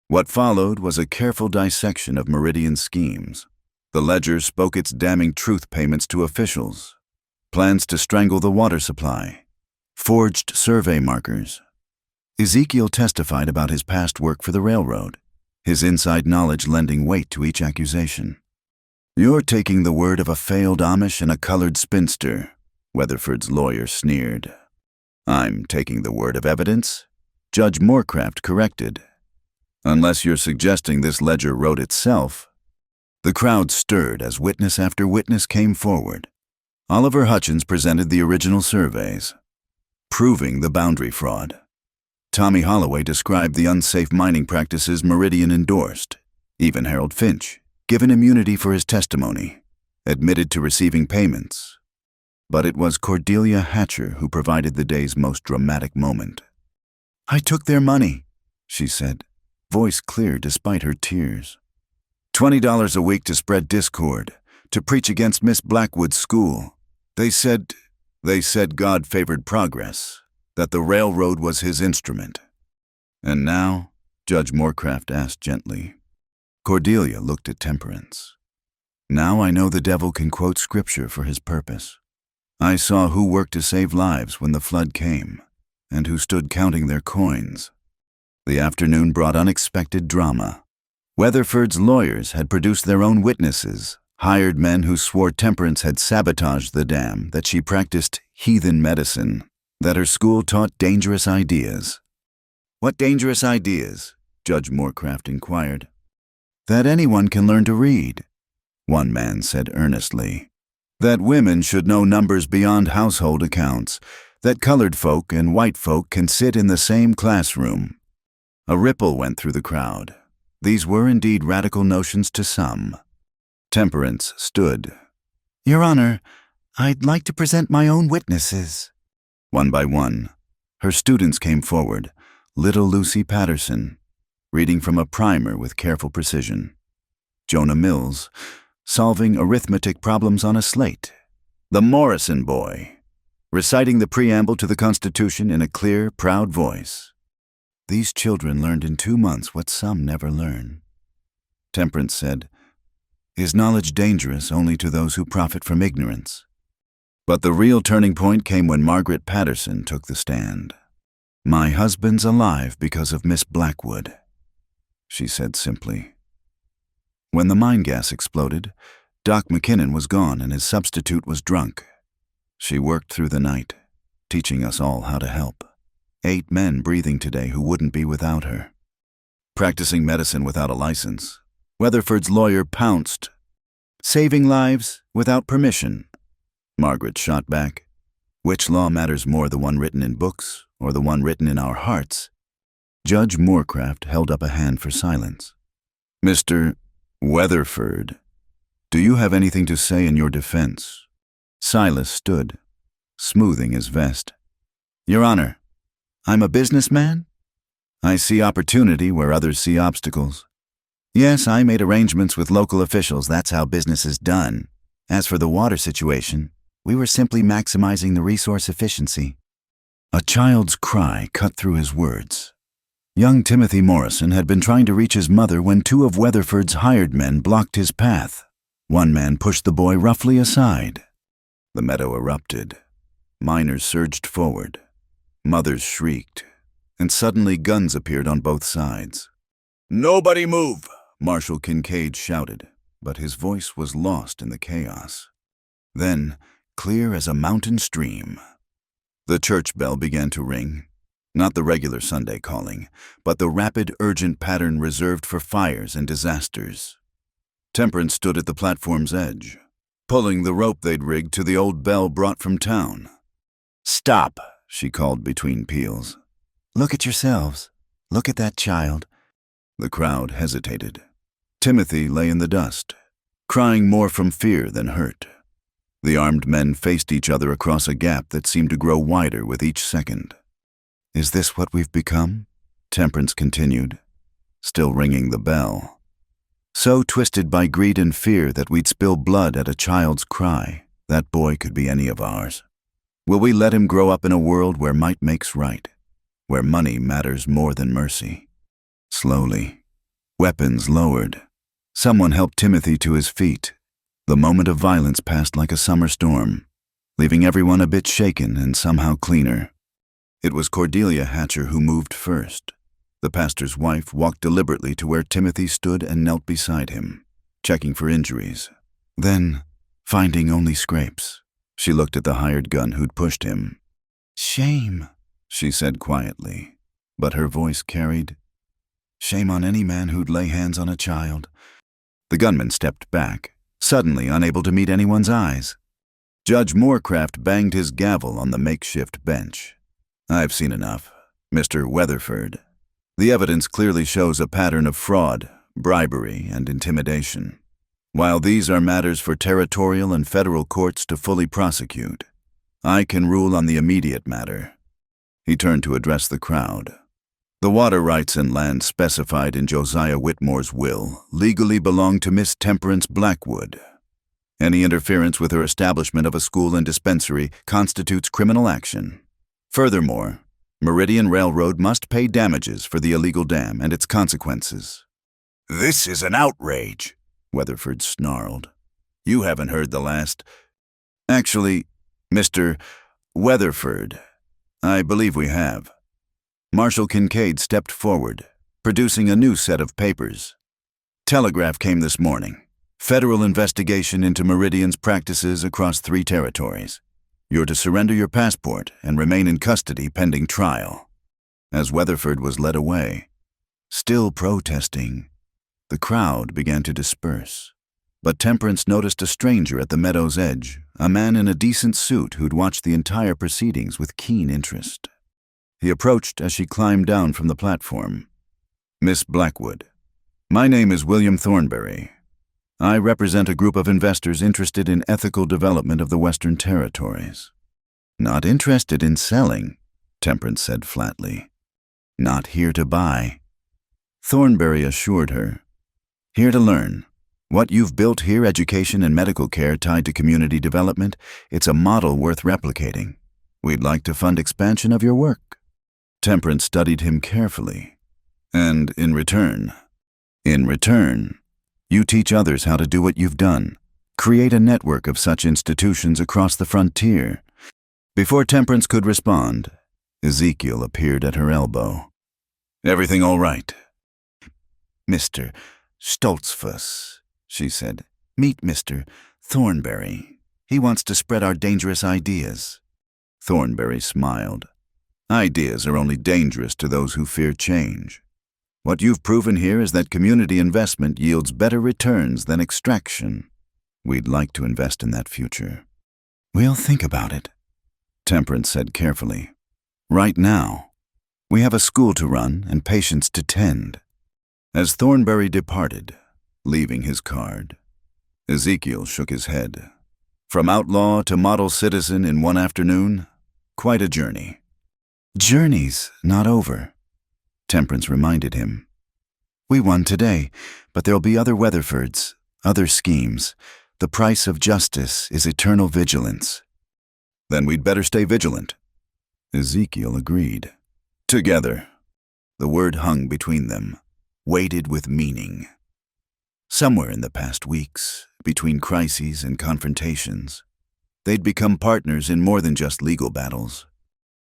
What followed was a careful dissection of Meridian's schemes. The ledger spoke its damning truth payments to officials, plans to strangle the water supply, forged survey markers. Ezekiel testified about his past work for the railroad, his inside knowledge lending weight to each accusation. "You're taking the word of a failed Amish and a colored spinster," Weatherford's lawyer sneered. "I'm taking the word of evidence," Judge Moorcraft corrected. "Unless you're suggesting this ledger wrote itself." The crowd stirred as witness after witness came forward. Oliver Hutchins presented the original surveys, proving the boundary fraud. Tommy Holloway described the unsafe mining practices Meridian endorsed. Even Harold Finch, given immunity for his testimony, admitted to receiving payments. But it was Cordelia Hatcher who provided the day's most dramatic moment. "I took their money," she said, voice clear despite her tears. $20 a week to spread discord, to preach against Miss Blackwood's school. They said God favored progress, that the railroad was his instrument." "And now?" Judge Moorcraft asked gently. Cordelia looked at Temperance. "Now I know the devil can quote scripture for his purpose. I saw who worked to save lives when the flood came, and who stood counting their coins." The afternoon brought unexpected drama. Weatherford's lawyers had produced their own witnesses, hired men who swore Temperance had sabotaged the dam, that she practiced heathen medicine, that her school taught dangerous ideas. "What dangerous ideas?" Judge Moorcraft inquired. "That anyone can learn to read," one man said earnestly. "That women should know numbers beyond household accounts, that colored folk and white folk can sit in the same classroom." A ripple went through the crowd. These were indeed radical notions to some. Temperance stood. "Your Honor, I'd like to present my own witnesses." One by one, her students came forward, little Lucy Patterson, reading from a primer with careful precision. Jonah Mills, solving arithmetic problems on a slate. The Morrison boy, reciting the preamble to the Constitution in a clear, proud voice. These children learned in 2 months what some never learn. Temperance said, "Is knowledge dangerous only to those who profit from ignorance?" But the real turning point came when Margaret Patterson took the stand. "My husband's alive because of Miss Blackwood," she said simply. When the mine gas exploded, Doc McKinnon was gone and his substitute was drunk. She worked through the night, teaching us all how to help. 8 men breathing today who wouldn't be without her. Practicing medicine without a license, Weatherford's lawyer pounced. "Saving lives without permission," Margaret shot back. "Which law matters more, the one written in books or the one written in our hearts?" Judge Moorcraft held up a hand for silence. "Mr. Weatherford, do you have anything to say in your defense?" Silas stood, smoothing his vest. "Your Honor, I'm a businessman. I see opportunity where others see obstacles. Yes, I made arrangements with local officials. That's how business is done. As for the water situation, we were simply maximizing the resource efficiency." A child's cry cut through his words. Young Timothy Morrison had been trying to reach his mother when 2 of Weatherford's hired men blocked his path. One man pushed the boy roughly aside. The meadow erupted. Miners surged forward. Mothers shrieked, and suddenly guns appeared on both sides. "Nobody move!" Marshal Kincaid shouted, but his voice was lost in the chaos. Then, clear as a mountain stream. The church bell began to ring. Not the regular Sunday calling, but the rapid, urgent pattern reserved for fires and disasters. Temperance stood at the platform's edge, pulling the rope they'd rigged to the old bell brought from town. "Stop," she called between peals. "Look at yourselves. Look at that child." The crowd hesitated. Timothy lay in the dust, crying more from fear than hurt. The armed men faced each other across a gap that seemed to grow wider with each second. "Is this what we've become?" Temperance continued, still ringing the bell. "So twisted by greed and fear that we'd spill blood at a child's cry. That boy could be any of ours. Will we let him grow up in a world where might makes right, where money matters more than mercy?" Slowly, weapons lowered. Someone helped Timothy to his feet. The moment of violence passed like a summer storm, leaving everyone a bit shaken and somehow cleaner. It was Cordelia Hatcher who moved first. The pastor's wife walked deliberately to where Timothy stood and knelt beside him, checking for injuries. Then, finding only scrapes, she looked at the hired gun who'd pushed him. "Shame," she said quietly, but her voice carried, "Shame on any man who'd lay hands on a child." The gunman stepped back, suddenly unable to meet anyone's eyes. Judge Moorcraft banged his gavel on the makeshift bench. "I've seen enough, Mr. Weatherford. The evidence clearly shows a pattern of fraud, bribery, and intimidation. While these are matters for territorial and federal courts to fully prosecute, I can rule on the immediate matter." He turned to address the crowd. "The water rights and land specified in Josiah Whitmore's will legally belong to Miss Temperance Blackwood. Any interference with her establishment of a school and dispensary constitutes criminal action. Furthermore, Meridian Railroad must pay damages for the illegal dam and its consequences." "This is an outrage," Weatherford snarled. "You haven't heard the last—" "Actually, Mr. Weatherford, I believe we have." Marshal Kincaid stepped forward, producing a new set of papers. "Telegraph came this morning. Federal investigation into Meridian's practices across 3 territories. You're to surrender your passport and remain in custody pending trial." As Weatherford was led away, still protesting, the crowd began to disperse. But Temperance noticed a stranger at the meadow's edge, a man in a decent suit who'd watched the entire proceedings with keen interest. He approached as she climbed down from the platform. "Miss Blackwood, my name is William Thornberry. I represent a group of investors interested in ethical development of the Western Territories." "Not interested in selling," Temperance said flatly. "Not here to buy." Thornberry assured her, "Here to learn. What you've built here, education and medical care tied to community development, it's a model worth replicating. We'd like to fund expansion of your work." Temperance studied him carefully. "And in return, you teach others how to do what you've done. Create a network of such institutions across the frontier." Before Temperance could respond, Ezekiel appeared at her elbow. "Everything all right?" "Mr. Stoltzfus," she said. "Meet Mr. Thornberry. He wants to spread our dangerous ideas." Thornberry smiled. "Ideas are only dangerous to those who fear change. What you've proven here is that community investment yields better returns than extraction. We'd like to invest in that future." "We'll think about it," Temperance said carefully. "Right now, we have a school to run and patients to tend." As Thornberry departed, leaving his card, Ezekiel shook his head. From outlaw to model citizen in one afternoon, quite a journey. "Journey's not over," Temperance reminded him. "We won today, but there'll be other Weatherfords, other schemes. The price of justice is eternal vigilance." "Then we'd better stay vigilant." Ezekiel agreed. Together. The word hung between them, weighted with meaning. Somewhere in the past weeks, between crises and confrontations, they'd become partners in more than just legal battles.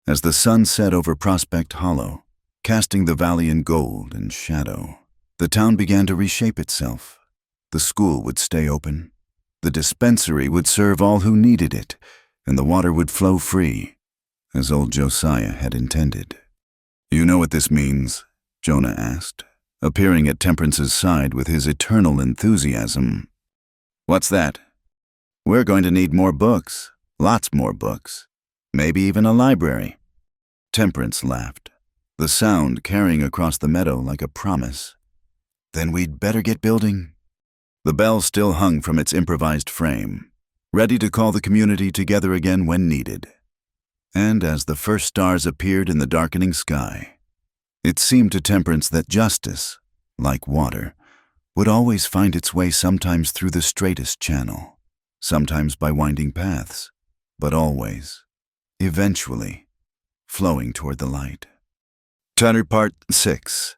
As the sun set over Prospect Hollow, casting the valley in gold and shadow, the town began to reshape itself. The school would stay open. The dispensary would serve all who needed it, and the water would flow free, as old Josiah had intended. "You know what this means?" Jonah asked, appearing at Temperance's side with his eternal enthusiasm. "What's that?" "We're going to need more books, lots more books, maybe even a library." Temperance laughed, the sound carrying across the meadow like a promise. "Then we'd better get building." The bell still hung from its improvised frame, ready to call the community together again when needed. And as the first stars appeared in the darkening sky, it seemed to Temperance that justice, like water, would always find its way sometimes through the straightest channel, sometimes by winding paths, but always, eventually, flowing toward the light. Part 6.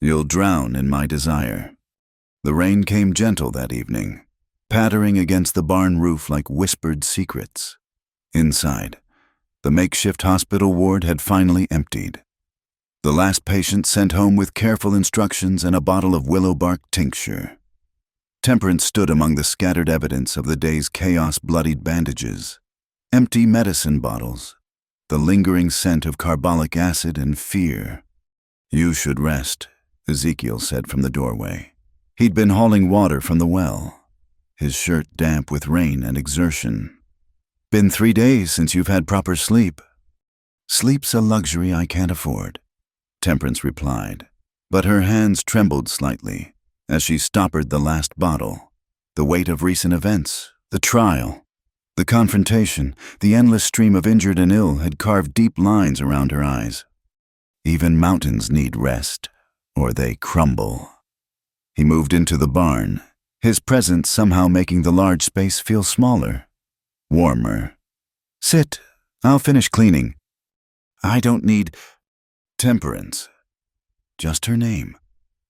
You'll drown in my desire. The rain came gentle that evening, pattering against the barn roof like whispered secrets. Inside, the makeshift hospital ward had finally emptied. The last patient sent home with careful instructions and a bottle of willow bark tincture. Temperance stood among the scattered evidence of the day's chaos-bloodied bandages, empty medicine bottles, the lingering scent of carbolic acid and fear. "You should rest," Ezekiel said from the doorway. He'd been hauling water from the well, his shirt damp with rain and exertion. "Been 3 days since you've had proper sleep." "Sleep's a luxury I can't afford," Temperance replied, but her hands trembled slightly as she stoppered the last bottle. The weight of recent events, the trial, the confrontation, the endless stream of injured and ill had carved deep lines around her eyes. Even mountains need rest, or they crumble. He moved into the barn, his presence somehow making the large space feel smaller, warmer. "Sit, I'll finish cleaning." "I don't need—" Temperance. Just her name,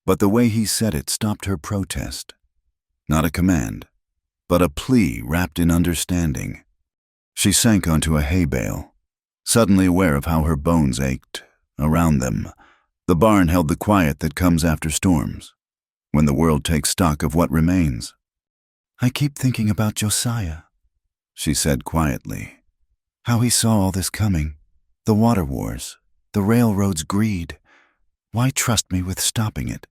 but the way he said it stopped her protest. Not a command, but a plea wrapped in understanding. She sank onto a hay bale, suddenly aware of how her bones ached. Around them, the barn held the quiet that comes after storms, when the world takes stock of what remains. "I keep thinking about Josiah," she said quietly. "How he saw all this coming, the water wars, the railroad's greed. Why trust me with stopping it?"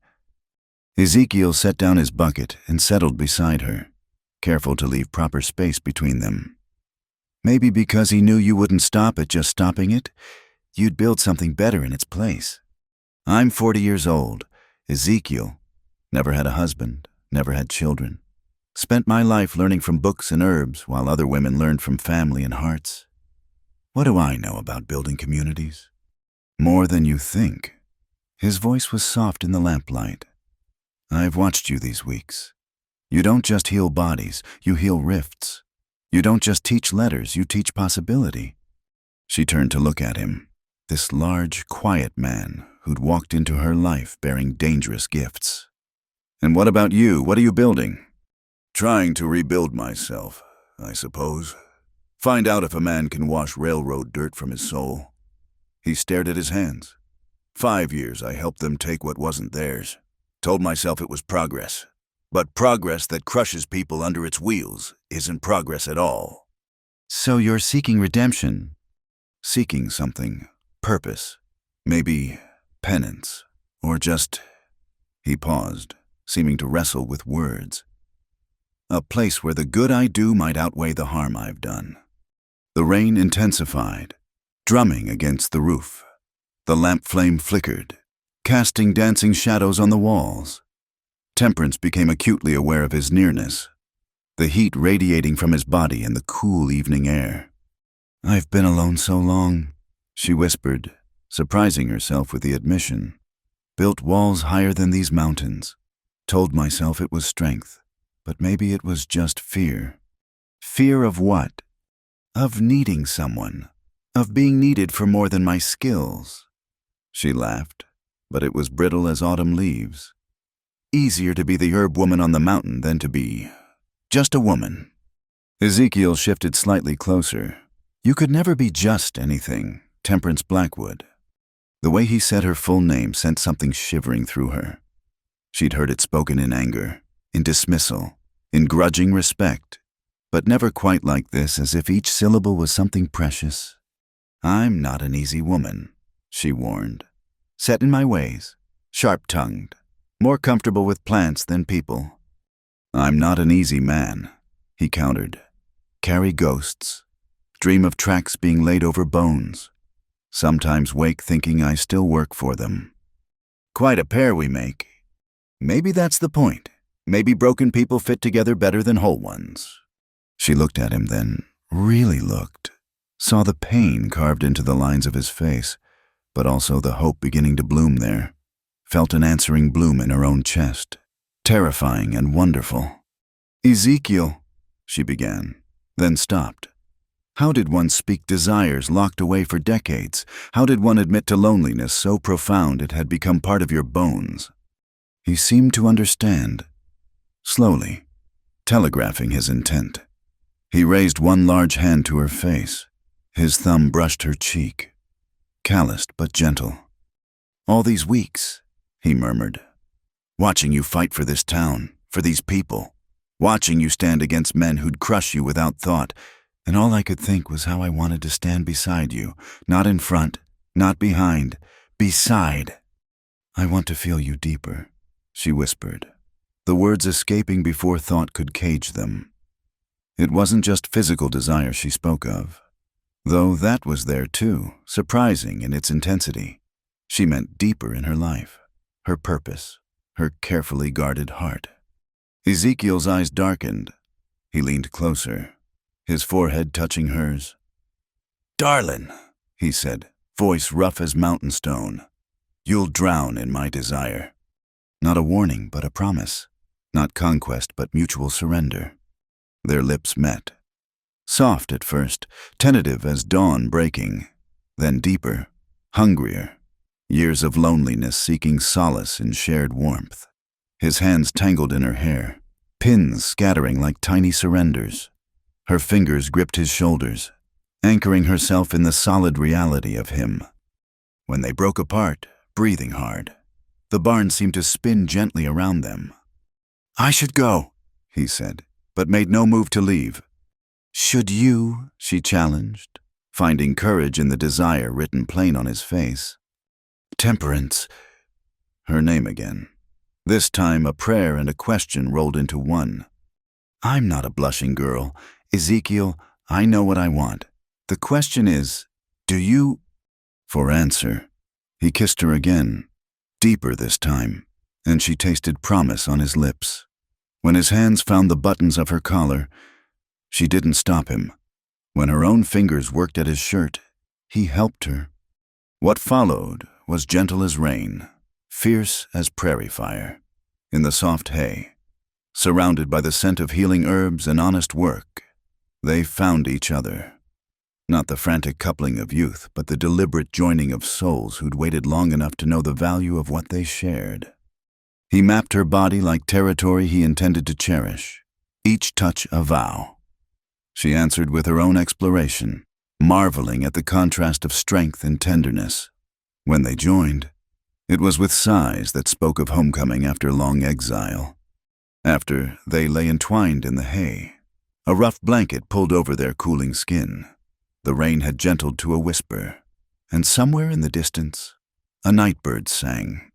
Ezekiel set down his bucket and settled beside her, careful to leave proper space between them. "Maybe because he knew you wouldn't stop at just stopping it, you'd build something better in its place. I'm 40 years old. Ezekiel never had a husband, never had children. Spent my life learning from books and herbs while other women learned from family and hearts. What do I know about building communities? More than you think." His voice was soft in the lamplight. "I've watched you these weeks. You don't just heal bodies, you heal rifts. You don't just teach letters, you teach possibility." She turned to look at him, this large, quiet man who'd walked into her life bearing dangerous gifts. "And what about you? What are you building?" "Trying to rebuild myself, I suppose. Find out if a man can wash railroad dirt from his soul." He stared at his hands. 5 years I helped them take what wasn't theirs. Told myself it was progress. But progress that crushes people under its wheels isn't progress at all. "So you're seeking redemption?" "Seeking something. Purpose. Maybe penance. Or just—" He paused, seeming to wrestle with words. "A place where the good I do might outweigh the harm I've done." The rain intensified, drumming against the roof. The lamp flame flickered, casting dancing shadows on the walls. Temperance became acutely aware of his nearness, the heat radiating from his body in the cool evening air. "I've been alone so long," she whispered, surprising herself with the admission. "Built walls higher than these mountains. Told myself it was strength, but maybe it was just fear." "Fear of what?" "Of needing someone, of being needed for more than my skills." She laughed, but it was brittle as autumn leaves. Easier to be the herb woman on the mountain than to be just a woman. Ezekiel shifted slightly closer. "You could never be just anything, Temperance Blackwood." The way he said her full name sent something shivering through her. She'd heard it spoken in anger, in dismissal, in grudging respect, but never quite like this, as if each syllable was something precious. "I'm not an easy woman," she warned. "Set in my ways, sharp-tongued, more comfortable with plants than people." "I'm not an easy man," he countered. "Carry ghosts, dream of tracks being laid over bones, sometimes wake thinking I still work for them. Quite a pair we make. Maybe that's the point. Maybe broken people fit together better than whole ones." She looked at him then, really looked, saw the pain carved into the lines of his face, but also the hope beginning to bloom there, felt an answering bloom in her own chest, terrifying and wonderful. "Ezekiel," she began, then stopped. How did one speak desires locked away for decades? How did one admit to loneliness so profound it had become part of your bones? He seemed to understand, slowly, telegraphing his intent. He raised one large hand to her face. His thumb brushed her cheek, calloused but gentle. "All these weeks," he murmured, "watching you fight for this town, for these people, watching you stand against men who'd crush you without thought, and all I could think was how I wanted to stand beside you, not in front, not behind, beside. I want to feel you deeper," she whispered, the words escaping before thought could cage them. It wasn't just physical desire she spoke of, though that was there too, surprising in its intensity. She meant deeper in her life, her purpose, her carefully guarded heart. Ezekiel's eyes darkened. He leaned closer, his forehead touching hers. "Darlin'," he said, voice rough as mountain stone, "you'll drown in my desire." Not a warning, but a promise. Not conquest, but mutual surrender. Their lips met. Soft at first, tentative as dawn breaking, then deeper, hungrier, years of loneliness seeking solace in shared warmth. His hands tangled in her hair, pins scattering like tiny surrenders. Her fingers gripped his shoulders, anchoring herself in the solid reality of him. When they broke apart, breathing hard, the barn seemed to spin gently around them. "I should go," he said, but made no move to leave. "Should you?" she challenged, finding courage in the desire written plain on his face. "Temperance." Her name again. This time a prayer and a question rolled into one. "I'm not a blushing girl. Ezekiel, I know what I want. The question is, do you—" For answer, he kissed her again, deeper this time, and she tasted promise on his lips. When his hands found the buttons of her collar, she didn't stop him. When her own fingers worked at his shirt, he helped her. What followed was gentle as rain, fierce as prairie fire. In the soft hay, surrounded by the scent of healing herbs and honest work, they found each other. Not the frantic coupling of youth, but the deliberate joining of souls who'd waited long enough to know the value of what they shared. He mapped her body like territory he intended to cherish, each touch a vow. She answered with her own exploration, marveling at the contrast of strength and tenderness. When they joined, it was with sighs that spoke of homecoming after long exile. After they lay entwined in the hay, a rough blanket pulled over their cooling skin. The rain had gentled to a whisper, and somewhere in the distance, a nightbird sang.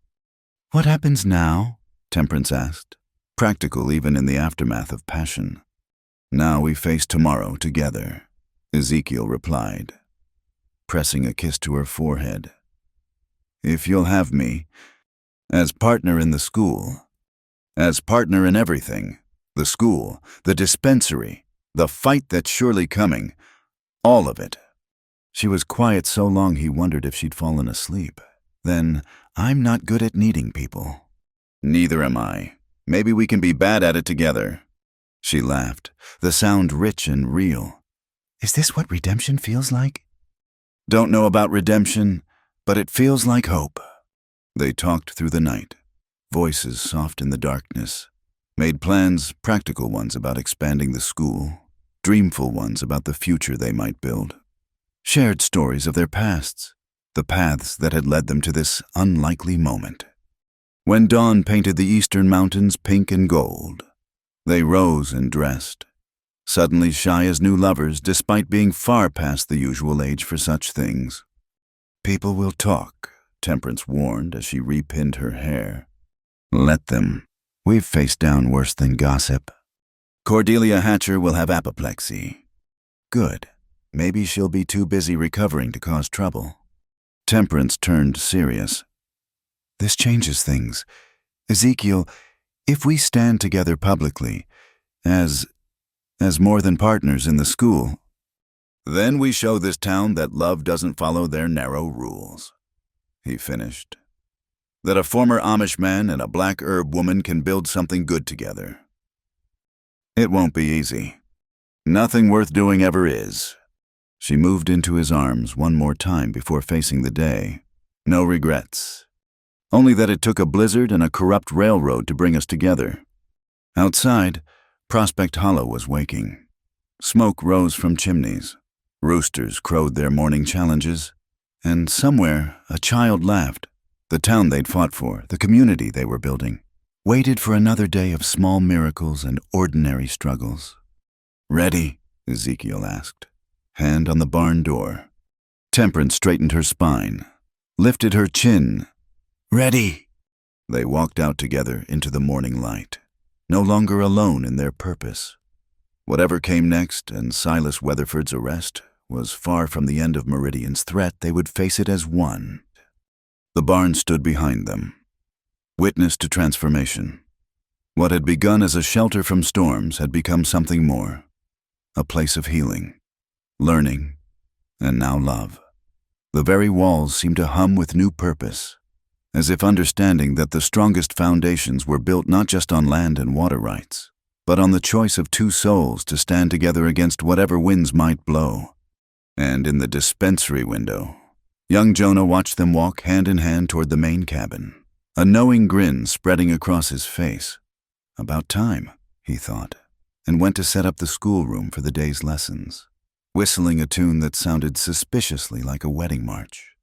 "What happens now?" Temperance asked, practical even in the aftermath of passion. "Now we face tomorrow together," Ezekiel replied, pressing a kiss to her forehead. "If you'll have me, as partner in the school, as partner in everything, the school, the dispensary, the fight that's surely coming, all of it." She was quiet so long he wondered if she'd fallen asleep. Then, "I'm not good at needing people." "Neither am I. Maybe we can be bad at it together." She laughed, the sound rich and real. "Is this what redemption feels like?" "Don't know about redemption, but it feels like hope." They talked through the night, voices soft in the darkness, made plans, practical ones about expanding the school, dreamful ones about the future they might build. Shared stories of their pasts, the paths that had led them to this unlikely moment. When dawn painted the eastern mountains pink and gold, They rose and dressed, suddenly shy as new lovers despite being far past the usual age for such things. People will talk, Temperance warned as she repinned her hair. Let them. We've faced down worse than gossip. Cordelia Hatcher will have apoplexy. Good. Maybe she'll be too busy recovering to cause trouble. Temperance turned serious. This changes things. Ezekiel, if we stand together publicly, as more than partners in the school, then we show this town that love doesn't follow their narrow rules, he finished. That a former Amish man and a black herb woman can build something good together. It won't be easy. Nothing worth doing ever is. She moved into his arms one more time before facing the day. No regrets. Only that it took a blizzard and a corrupt railroad to bring us together. Outside, Prospect Hollow was waking. Smoke rose from chimneys. Roosters crowed their morning challenges. And somewhere, a child laughed. The town they'd fought for, the community they were building, waited for another day of small miracles and ordinary struggles. Ready? Ezekiel asked, hand on the barn door. Temperance straightened her spine, lifted her chin. Ready! They walked out together into the morning light, no longer alone in their purpose. Whatever came next, and Silas Weatherford's arrest, was far from the end of Meridian's threat. They would face it as one. The barn stood behind them, witness to transformation. What had begun as a shelter from storms had become something more, a place of healing, learning, and now love. The very walls seemed to hum with new purpose, as if understanding that the strongest foundations were built not just on land and water rights, but on the choice of two souls to stand together against whatever winds might blow. And in the dispensary window, young Jonah watched them walk hand in hand toward the main cabin, a knowing grin spreading across his face. About time, he thought, and went to set up the schoolroom for the day's lessons, whistling a tune that sounded suspiciously like a wedding march.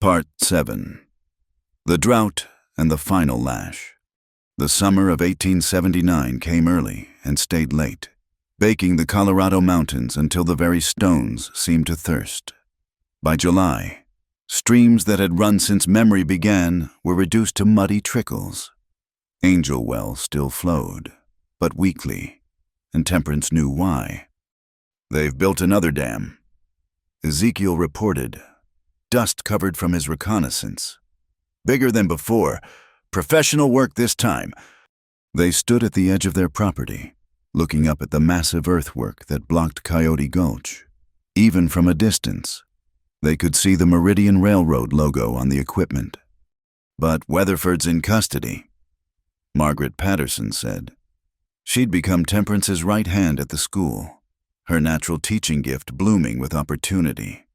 Part 7. The Drought and the Final Lash. The summer of 1879 came early and stayed late, baking the Colorado mountains until the very stones seemed to thirst. By July, streams that had run since memory began were reduced to muddy trickles. Angel Well still flowed, but weakly, and Temperance knew why. They've built another dam, Ezekiel reported, dust covered from his reconnaissance. Bigger than before, professional work this time. They stood at the edge of their property, looking up at the massive earthwork that blocked Coyote Gulch. Even from a distance, they could see the Meridian Railroad logo on the equipment. But Weatherford's in custody, Margaret Patterson said. She'd become Temperance's right hand at the school, her natural teaching gift blooming with opportunity.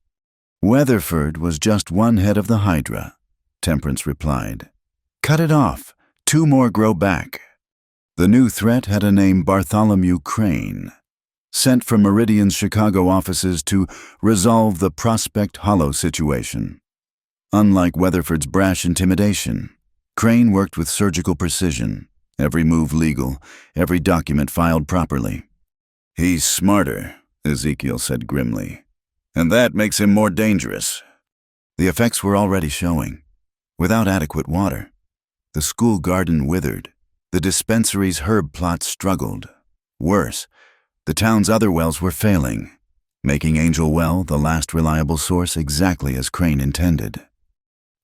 Weatherford was just one head of the Hydra, Temperance replied. Cut it off. 2 more grow back. The new threat had a name, Bartholomew Crane, sent from Meridian's Chicago offices to resolve the Prospect Hollow situation. Unlike Weatherford's brash intimidation, Crane worked with surgical precision, every move legal, every document filed properly. He's smarter, Ezekiel said grimly, and that makes him more dangerous. The effects were already showing. Without adequate water, the school garden withered. The dispensary's herb plots struggled. Worse, the town's other wells were failing, making Angel Well the last reliable source exactly as Crane intended.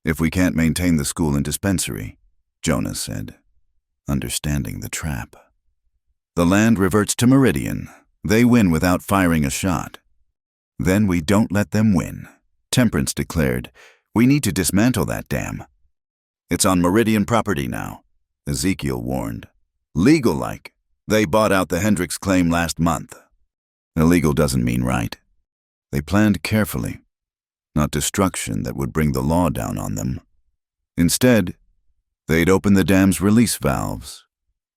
If we can't maintain the school and dispensary, Jonas said, understanding the trap. The land reverts to Meridian. They win without firing a shot. Then we don't let them win, Temperance declared. We need to dismantle that dam. It's on Meridian property now, Ezekiel warned. Legal-like. They bought out the Hendricks claim last month. Illegal doesn't mean right. They planned carefully, not destruction that would bring the law down on them. Instead, they'd open the dam's release valves,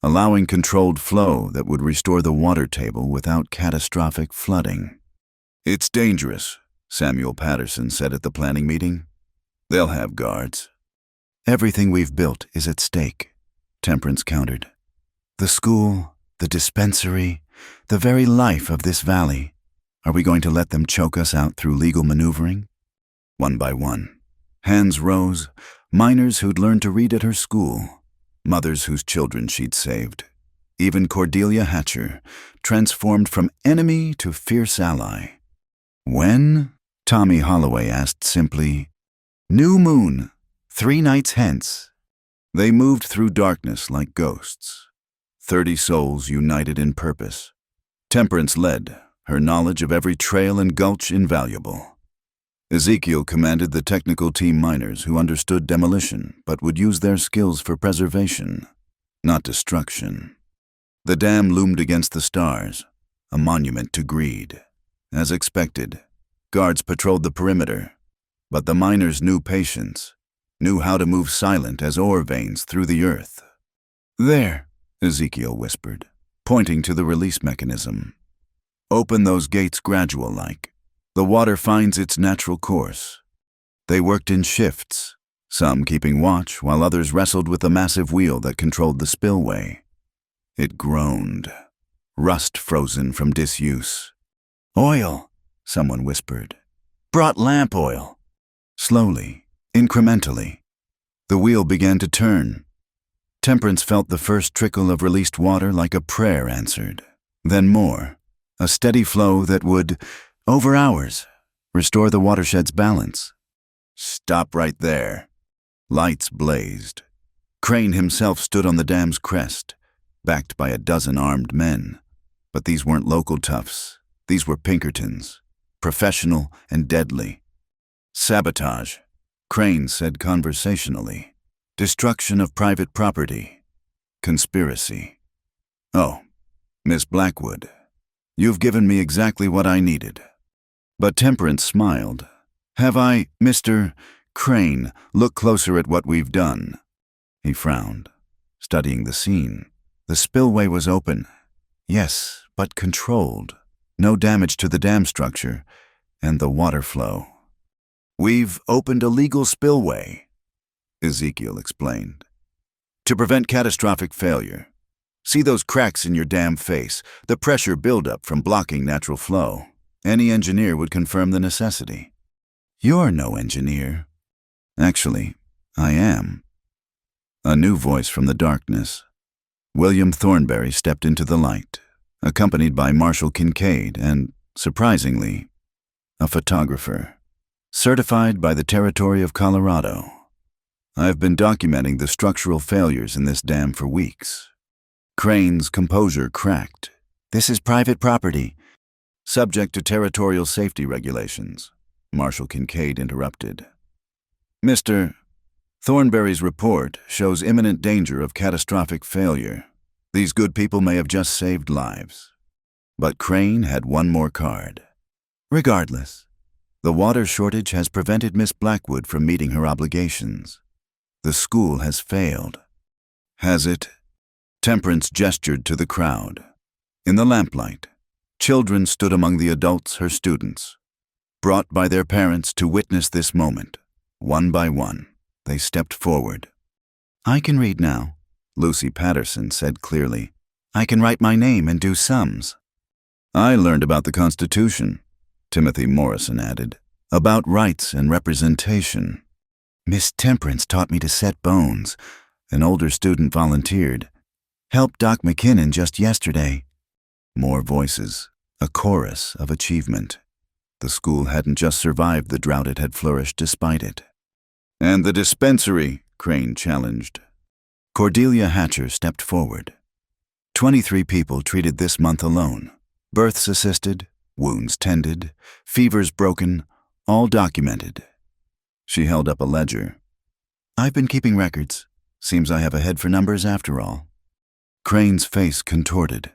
allowing controlled flow that would restore the water table without catastrophic flooding. It's dangerous, Samuel Patterson said at the planning meeting. They'll have guards. Everything we've built is at stake, Temperance countered. The school, the dispensary, the very life of this valley. Are we going to let them choke us out through legal maneuvering? One by one, hands rose, minors who'd learned to read at her school, mothers whose children she'd saved. Even Cordelia Hatcher, transformed from enemy to fierce ally. When? Tommy Holloway asked simply. New moon, 3 nights hence. They moved through darkness like ghosts. 30 souls united in purpose. Temperance led, her knowledge of every trail and gulch invaluable. Ezekiel commanded the technical team miners who understood demolition but would use their skills for preservation, not destruction. The dam loomed against the stars, a monument to greed. As expected, guards patrolled the perimeter, but the miners knew patience, knew how to move silent as ore veins through the earth. There, Ezekiel whispered, pointing to the release mechanism. Open those gates gradual-like. The water finds its natural course. They worked in shifts, some keeping watch while others wrestled with the massive wheel that controlled the spillway. It groaned, rust frozen from disuse. Oil, someone whispered. Brought lamp oil. Slowly, incrementally, the wheel began to turn. Temperance felt the first trickle of released water like a prayer answered. Then more, a steady flow that would, over hours, restore the watershed's balance. Stop right there. Lights blazed. Crane himself stood on the dam's crest, backed by a dozen armed men. But these weren't local toughs. These were Pinkertons, professional and deadly. Sabotage, Crane said conversationally. Destruction of private property. Conspiracy. Oh, Miss Blackwood, you've given me exactly what I needed. But Temperance smiled. Have I, Mr. Crane, look closer at what we've done? He frowned, studying the scene. The spillway was open. Yes, but controlled. No damage to the dam structure and the water flow. We've opened a legal spillway, Ezekiel explained, to prevent catastrophic failure. See those cracks in your dam face, the pressure buildup from blocking natural flow. Any engineer would confirm the necessity. You're no engineer. Actually, I am. A new voice from the darkness. William Thornberry stepped into the light, accompanied by Marshal Kincaid and, surprisingly, a photographer, certified by the Territory of Colorado. I've been documenting the structural failures in this dam for weeks. Crane's composure cracked. This is private property. Subject to territorial safety regulations, Marshal Kincaid interrupted. Mr. Thornberry's report shows imminent danger of catastrophic failure. These good people may have just saved lives. But Crane had one more card. Regardless, the water shortage has prevented Miss Blackwood from meeting her obligations. The school has failed. Has it? Temperance gestured to the crowd. In the lamplight, children stood among the adults, her students, brought by their parents to witness this moment. One by one, they stepped forward. I can read now, Lucy Patterson said clearly. I can write my name and do sums. I learned about the Constitution, Timothy Morrison added, about rights and representation. Miss Temperance taught me to set bones. An older student volunteered. Helped Doc McKinnon just yesterday. More voices, a chorus of achievement. The school hadn't just survived the drought, it had flourished despite it. And the dispensary, Crane challenged. Cordelia Hatcher stepped forward. 23 people treated this month alone. Births assisted, wounds tended, fevers broken, all documented. She held up a ledger. I've been keeping records. Seems I have a head for numbers after all. Crane's face contorted.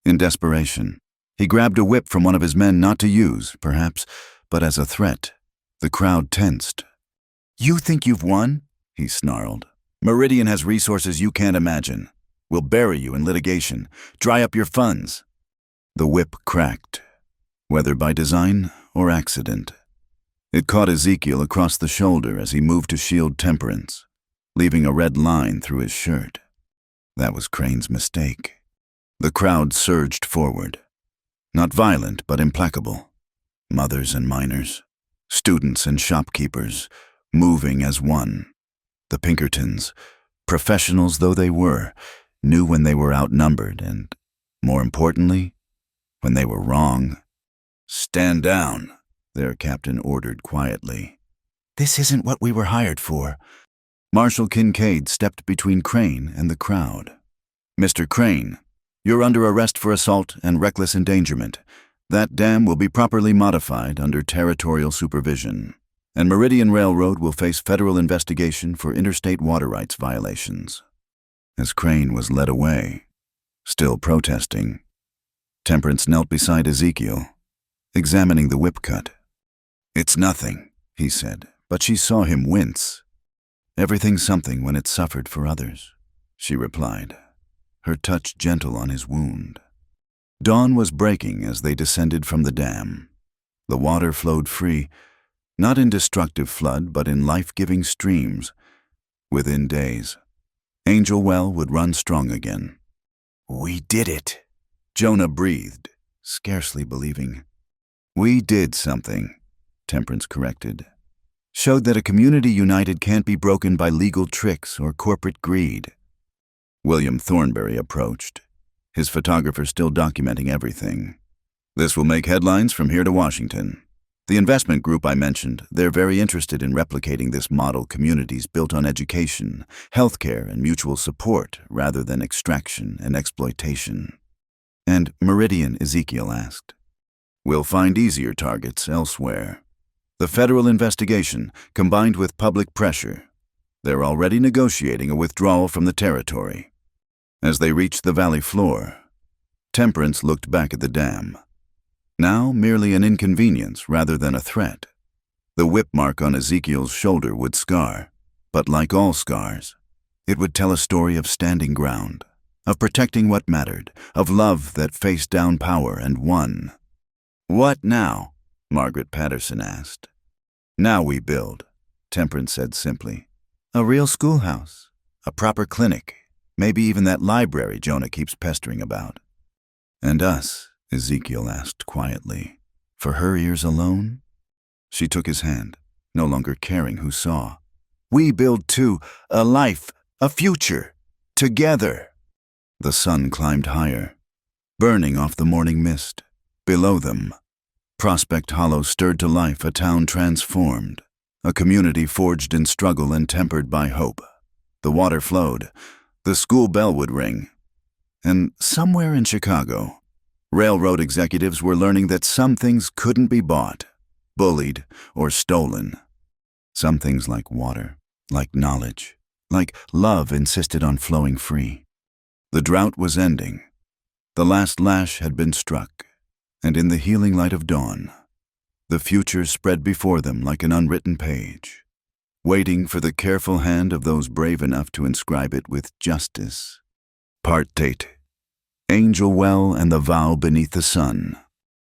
In desperation, he grabbed a whip from one of his men, not to use, perhaps, but as a threat. The crowd tensed. You think you've won? He snarled. Meridian has resources you can't imagine. We'll bury you in litigation, dry up your funds. The whip cracked, whether by design or accident. It caught Ezekiel across the shoulder as he moved to shield Temperance, leaving a red line through his shirt. That was Crane's mistake. The crowd surged forward. Not violent, but implacable. Mothers and minors, students and shopkeepers, moving as one. The Pinkertons, professionals though they were, knew when they were outnumbered and, more importantly, when they were wrong. "Stand down," their captain ordered quietly. "This isn't what we were hired for." Marshal Kincaid stepped between Crane and the crowd. "Mr. Crane, you're under arrest for assault and reckless endangerment. That dam will be properly modified under territorial supervision, and Meridian Railroad will face federal investigation for interstate water rights violations." As Crane was led away, still protesting, Temperance knelt beside Ezekiel, examining the whip cut. "It's nothing," he said, but she saw him wince. "Everything's something when it's suffered for others," she replied, her touch gentle on his wound. Dawn was breaking as they descended from the dam. The water flowed free, not in destructive flood, but in life-giving streams. Within days, Angel Well would run strong again. "We did it," Jonah breathed, scarcely believing. "We did something," Temperance corrected. "Showed that a community united can't be broken by legal tricks or corporate greed." William Thornberry approached, his photographer still documenting everything. "This will make headlines from here to Washington. The investment group I mentioned, they're very interested in replicating this model communities built on education, healthcare, and mutual support rather than extraction and exploitation." "And Meridian?" Ezekiel asked. "We'll find easier targets elsewhere. The federal investigation, combined with public pressure, they're already negotiating a withdrawal from the territory." As they reached the valley floor, Temperance looked back at the dam. Now merely an inconvenience rather than a threat. The whip mark on Ezekiel's shoulder would scar, but like all scars, it would tell a story of standing ground, of protecting what mattered, of love that faced down power and won. "What now?" Margaret Patterson asked. "Now we build," Temperance said simply. "A real schoolhouse, a proper clinic, maybe even that library Jonah keeps pestering about." "And us?" Ezekiel asked quietly. "For her ears alone?" She took his hand, no longer caring who saw. "We build too, a life, a future, together." The sun climbed higher, burning off the morning mist. Below them, Prospect Hollow stirred to life, a town transformed, a community forged in struggle and tempered by hope. The water flowed, the school bell would ring, and somewhere in Chicago, railroad executives were learning that some things couldn't be bought, bullied, or stolen. Some things like water, like knowledge, like love insisted on flowing free. The drought was ending. The last lash had been struck, and in the healing light of dawn, the future spread before them like an unwritten page, waiting for the careful hand of those brave enough to inscribe it with justice. Part 8. Angel Well and the Vow Beneath the Sun.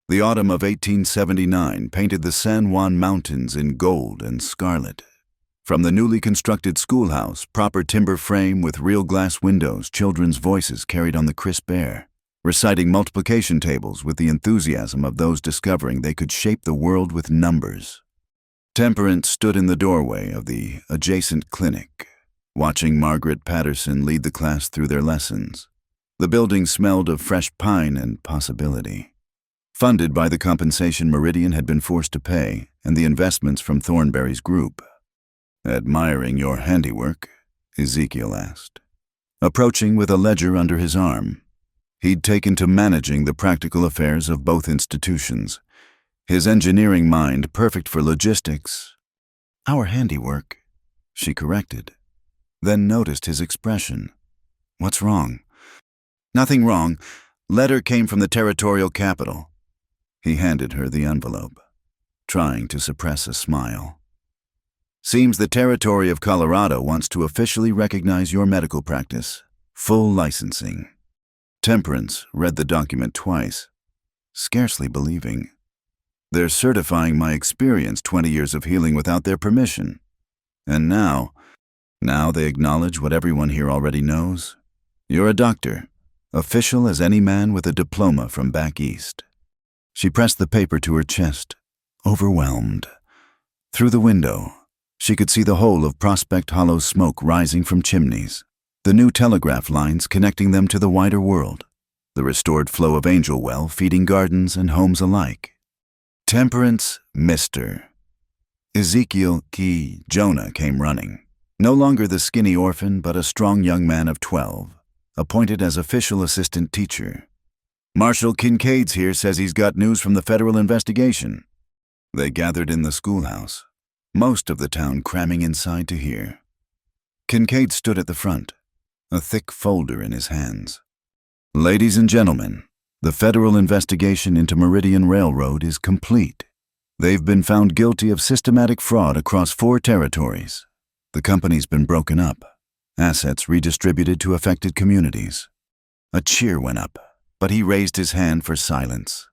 The autumn of 1879 painted the San Juan Mountains in gold and scarlet. From the newly constructed schoolhouse, proper timber frame with real glass windows, children's voices carried on the crisp air, reciting multiplication tables with the enthusiasm of those discovering they could shape the world with numbers. Temperance stood in the doorway of the adjacent clinic, watching Margaret Patterson lead the class through their lessons. The building smelled of fresh pine and possibility. Funded by the compensation Meridian had been forced to pay and the investments from Thornberry's group. "Admiring your handiwork?" Ezekiel asked, approaching with a ledger under his arm. He'd taken to managing the practical affairs of both institutions, his engineering mind perfect for logistics. "Our handiwork," she corrected, then noticed his expression. "What's wrong?" "Nothing wrong. Letter came from the territorial capital." He handed her the envelope, trying to suppress a smile. "Seems the territory of Colorado wants to officially recognize your medical practice. Full licensing." Temperance read the document twice, scarcely believing. "They're certifying my experience, 20 years of healing without their permission. And now they acknowledge what everyone here already knows? You're a doctor, official as any man with a diploma from back east. She pressed the paper to her chest, overwhelmed. Through the window, she could see the whole of Prospect Hollow's smoke rising from chimneys, the new telegraph lines connecting them to the wider world, the restored flow of Angel Well feeding gardens and homes alike. Temperance Mr. Ezekiel Jonah came running, no longer the skinny orphan but a strong young man of 12, appointed as official assistant teacher. Marshal Kincaid's here, says he's got news from the federal investigation. They gathered in the schoolhouse, most of the town cramming inside to hear. Kincaid stood at the front, a thick folder in his hands. Ladies and gentlemen, the federal investigation into Meridian Railroad is complete. They've been found guilty of systematic fraud across 4 territories. The company's been broken up, assets redistributed to affected communities. A cheer went up, but he raised his hand for silence.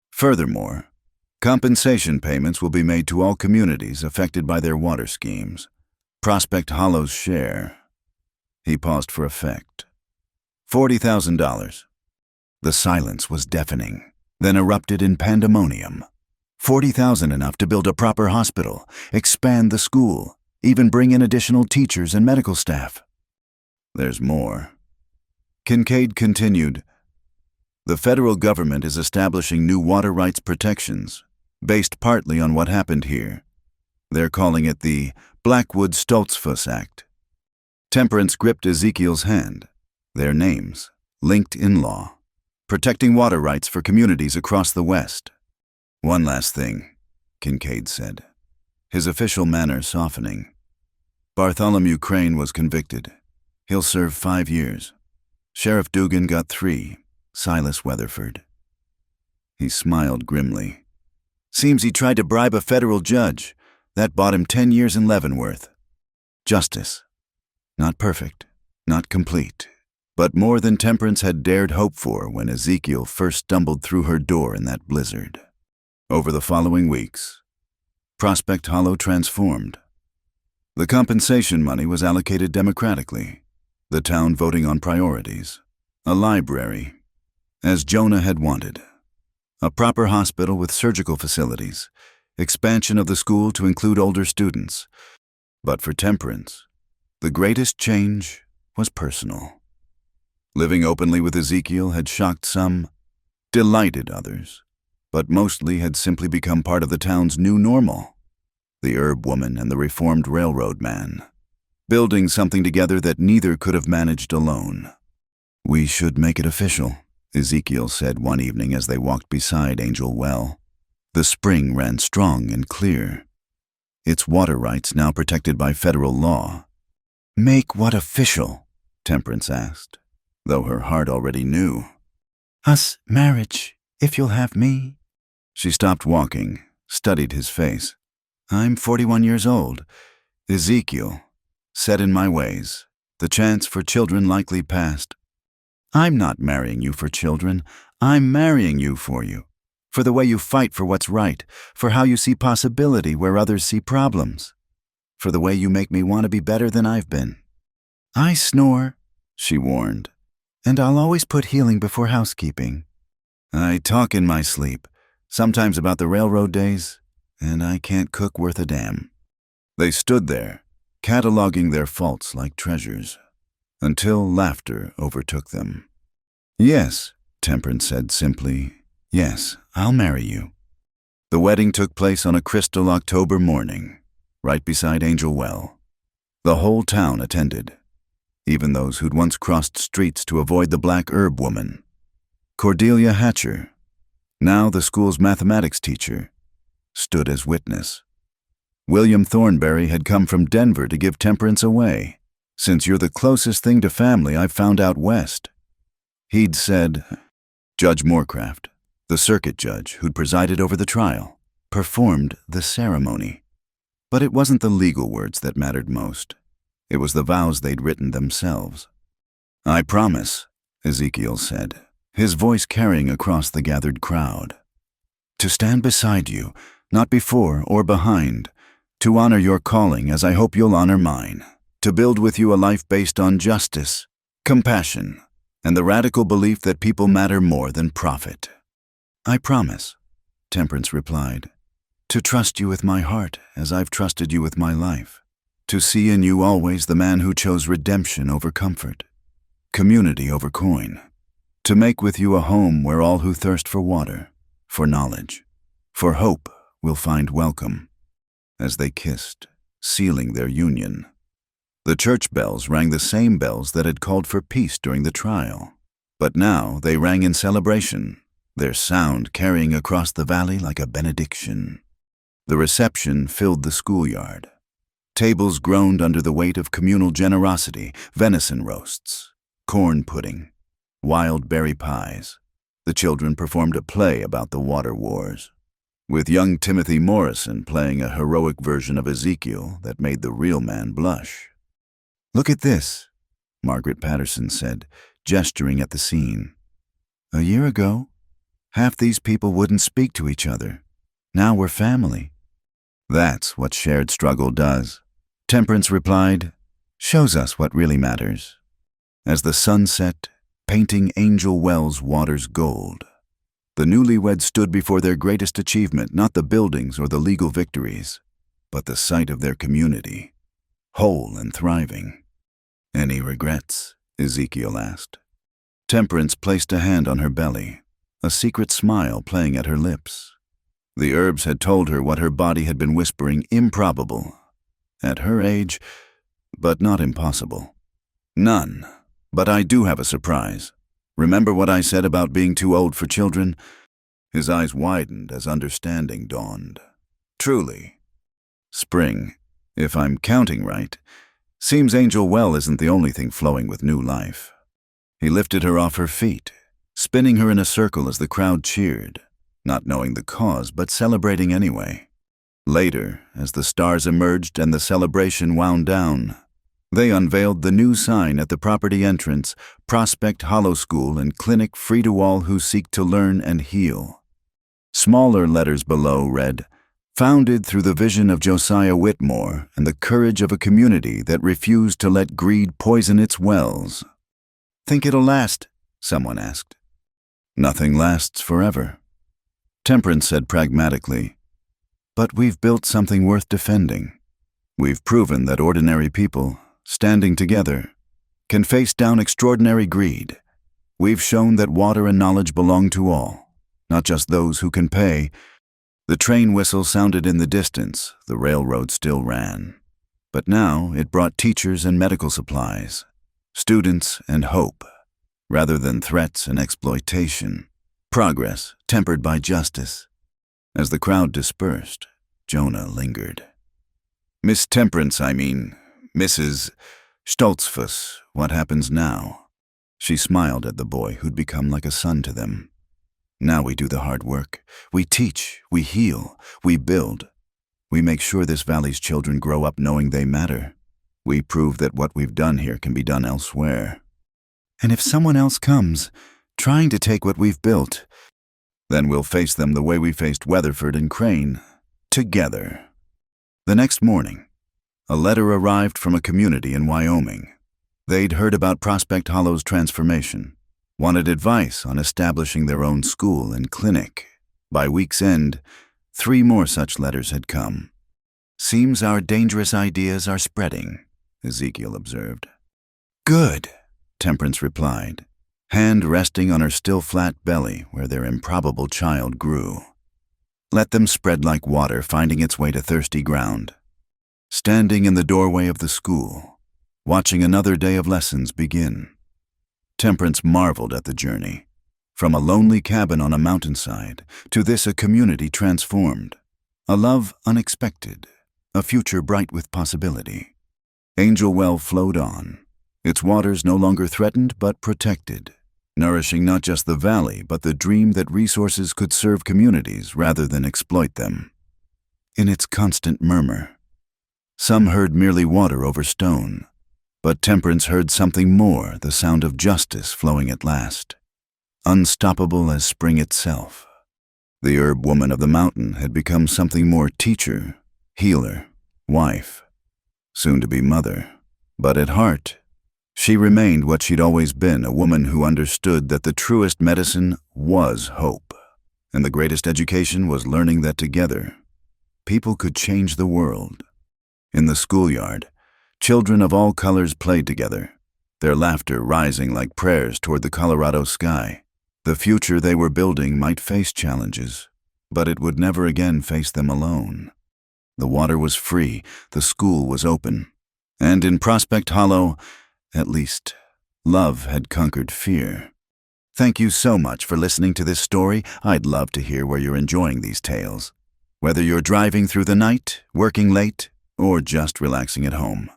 Furthermore, compensation payments will be made to all communities affected by their water schemes. Prospect Hollow's share. He paused for effect. $40,000. The silence was deafening, then erupted in pandemonium. $40,000 enough to build a proper hospital, expand the school, even bring in additional teachers and medical staff. There's more. Kincaid continued, the federal government is establishing new water rights protections, based partly on what happened here. They're calling it the Blackwood-Stoltzfus Act. Temperance gripped Ezekiel's hand. Their names, linked in law, protecting water rights for communities across the West. One last thing, Kincaid said, his official manner softening. Bartholomew Crane was convicted. He'll serve 5 years. Sheriff Dugan got 3, Silas Weatherford. He smiled grimly. Seems he tried to bribe a federal judge. That bought him 10 years in Leavenworth. Justice. Not perfect, not complete, but more than Temperance had dared hope for when Ezekiel first stumbled through her door in that blizzard. Over the following weeks, Prospect Hollow transformed. The compensation money was allocated democratically, the town voting on priorities. A library, as Jonah had wanted. A proper hospital with surgical facilities, expansion of the school to include older students. But for Temperance, the greatest change was personal. Living openly with Ezekiel had shocked some, delighted others, but mostly had simply become part of the town's new normal. The herb woman and the reformed railroad man, building something together that neither could have managed alone. We should make it official, Ezekiel said one evening as they walked beside Angel Well. The spring ran strong and clear, its water rights now protected by federal law. Make what official? Temperance asked, though her heart already knew. Us marriage, if you'll have me. She stopped walking, studied his face. I'm 41 years old. Ezekiel, set in my ways, the chance for children likely past. I'm not marrying you for children. I'm marrying you, for the way you fight for what's right, for how you see possibility where others see problems, for the way you make me want to be better than I've been. I snore, she warned, and I'll always put healing before housekeeping. I talk in my sleep, sometimes about the railroad days, and I can't cook worth a damn. They stood there, cataloging their faults like treasures, until laughter overtook them. Yes, Temperance said simply, yes, I'll marry you. The wedding took place on a crystal October morning, right beside Angel Well. The whole town attended, even those who'd once crossed streets to avoid the black herb woman. Cordelia Hatcher, now the school's mathematics teacher, stood as witness. William Thornberry had come from Denver to give Temperance away, since you're the closest thing to family I've found out west. He'd said, Judge Moorcraft, the circuit judge who'd presided over the trial, performed the ceremony. But it wasn't the legal words that mattered most. It was the vows they'd written themselves. I promise, Ezekiel said, his voice carrying across the gathered crowd, to stand beside you, not before or behind, to honor your calling as I hope you'll honor mine, to build with you a life based on justice, compassion, and the radical belief that people matter more than profit. "I promise," Temperance replied, "to trust you with my heart as I've trusted you with my life, to see in you always the man who chose redemption over comfort, community over coin, to make with you a home where all who thirst for water, for knowledge, for hope will find welcome." As they kissed, sealing their union, the church bells rang the same bells that had called for peace during the trial. But now they rang in celebration, their sound carrying across the valley like a benediction. The reception filled the schoolyard. Tables groaned under the weight of communal generosity, venison roasts, corn pudding, wild berry pies. The children performed a play about the water wars, with young Timothy Morrison playing a heroic version of Ezekiel that made the real man blush. "Look at this," Margaret Patterson said, gesturing at the scene. "A year ago, half these people wouldn't speak to each other. Now we're family." "That's what shared struggle does," Temperance replied. "Shows us what really matters." As the sun set, painting Angel Wells' waters gold, the newlyweds stood before their greatest achievement, not the buildings or the legal victories, but the sight of their community, whole and thriving. "Any regrets?" Ezekiel asked. Temperance placed a hand on her belly, a secret smile playing at her lips. The herbs had told her what her body had been whispering: improbable. At her age, but not impossible. "None. But I do have a surprise. Remember what I said about being too old for children?" His eyes widened as understanding dawned. "Truly. Spring, if I'm counting right. Seems Angel Well isn't the only thing flowing with new life." He lifted her off her feet, spinning her in a circle as the crowd cheered, not knowing the cause but celebrating anyway. Later, as the stars emerged and the celebration wound down, they unveiled the new sign at the property entrance: Prospect Hollow School and Clinic, free to all who seek to learn and heal. Smaller letters below read, "Founded through the vision of Josiah Whitmore and the courage of a community that refused to let greed poison its wells." "Think it'll last?" someone asked. "Nothing lasts forever," Temperance said pragmatically. "But we've built something worth defending. We've proven that ordinary people, standing together, can face down extraordinary greed. We've shown that water and knowledge belong to all, not just those who can pay." The train whistle sounded in the distance. The railroad still ran. But now it brought teachers and medical supplies, students and hope, rather than threats and exploitation. Progress tempered by justice. As the crowd dispersed, Jonah lingered. "Miss Temperance, Mrs. Stoltzfus, what happens now?" She smiled at the boy who'd become like a son to them. "Now we do the hard work. We teach, we heal, we build. We make sure this valley's children grow up knowing they matter. We prove that what we've done here can be done elsewhere. And if someone else comes, trying to take what we've built, then we'll face them the way we faced Weatherford and Crane, together." The next morning, a letter arrived from a community in Wyoming. They'd heard about Prospect Hollow's transformation, wanted advice on establishing their own school and clinic. By week's end, 3 more such letters had come. "Seems our dangerous ideas are spreading," Ezekiel observed. "Good," Temperance replied, hand resting on her still flat belly where their improbable child grew. "Let them spread like water finding its way to thirsty ground." Standing in the doorway of the school, watching another day of lessons begin, Temperance marveled at the journey. From a lonely cabin on a mountainside to this, a community transformed, a love unexpected, a future bright with possibility. Angel Well flowed on, its waters no longer threatened but protected, nourishing not just the valley but the dream that resources could serve communities rather than exploit them. In its constant murmur, some heard merely water over stone, but Temperance heard something more, the sound of justice flowing at last, unstoppable as spring itself. The herb woman of the mountain had become something more: teacher, healer, wife, soon to be mother. But at heart, She remained what she'd always been, a woman who understood that the truest medicine was hope, and the greatest education was learning that together, people could change the world. In the schoolyard, children of all colors played together, their laughter rising like prayers toward the Colorado sky. The future they were building might face challenges, but it would never again face them alone. The water was free, the school was open, and in Prospect Hollow, at least, love had conquered fear. Thank you so much for listening to this story. I'd love to hear where you're enjoying these tales, whether you're driving through the night, working late, or just relaxing at home.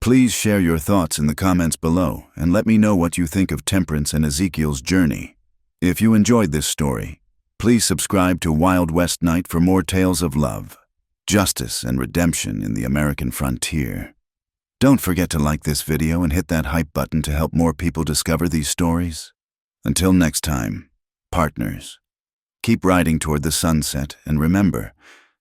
Please share your thoughts in the comments below and let me know what you think of Temperance and Ezekiel's journey. If you enjoyed this story, please subscribe to Wild West Night for more tales of love, justice, and redemption in the American frontier. Don't forget to like this video and hit that hype button to help more people discover these stories. Until next time, partners, keep riding toward the sunset, and remember,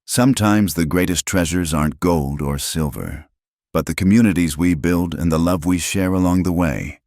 sometimes the greatest treasures aren't gold or silver, but the communities we build and the love we share along the way.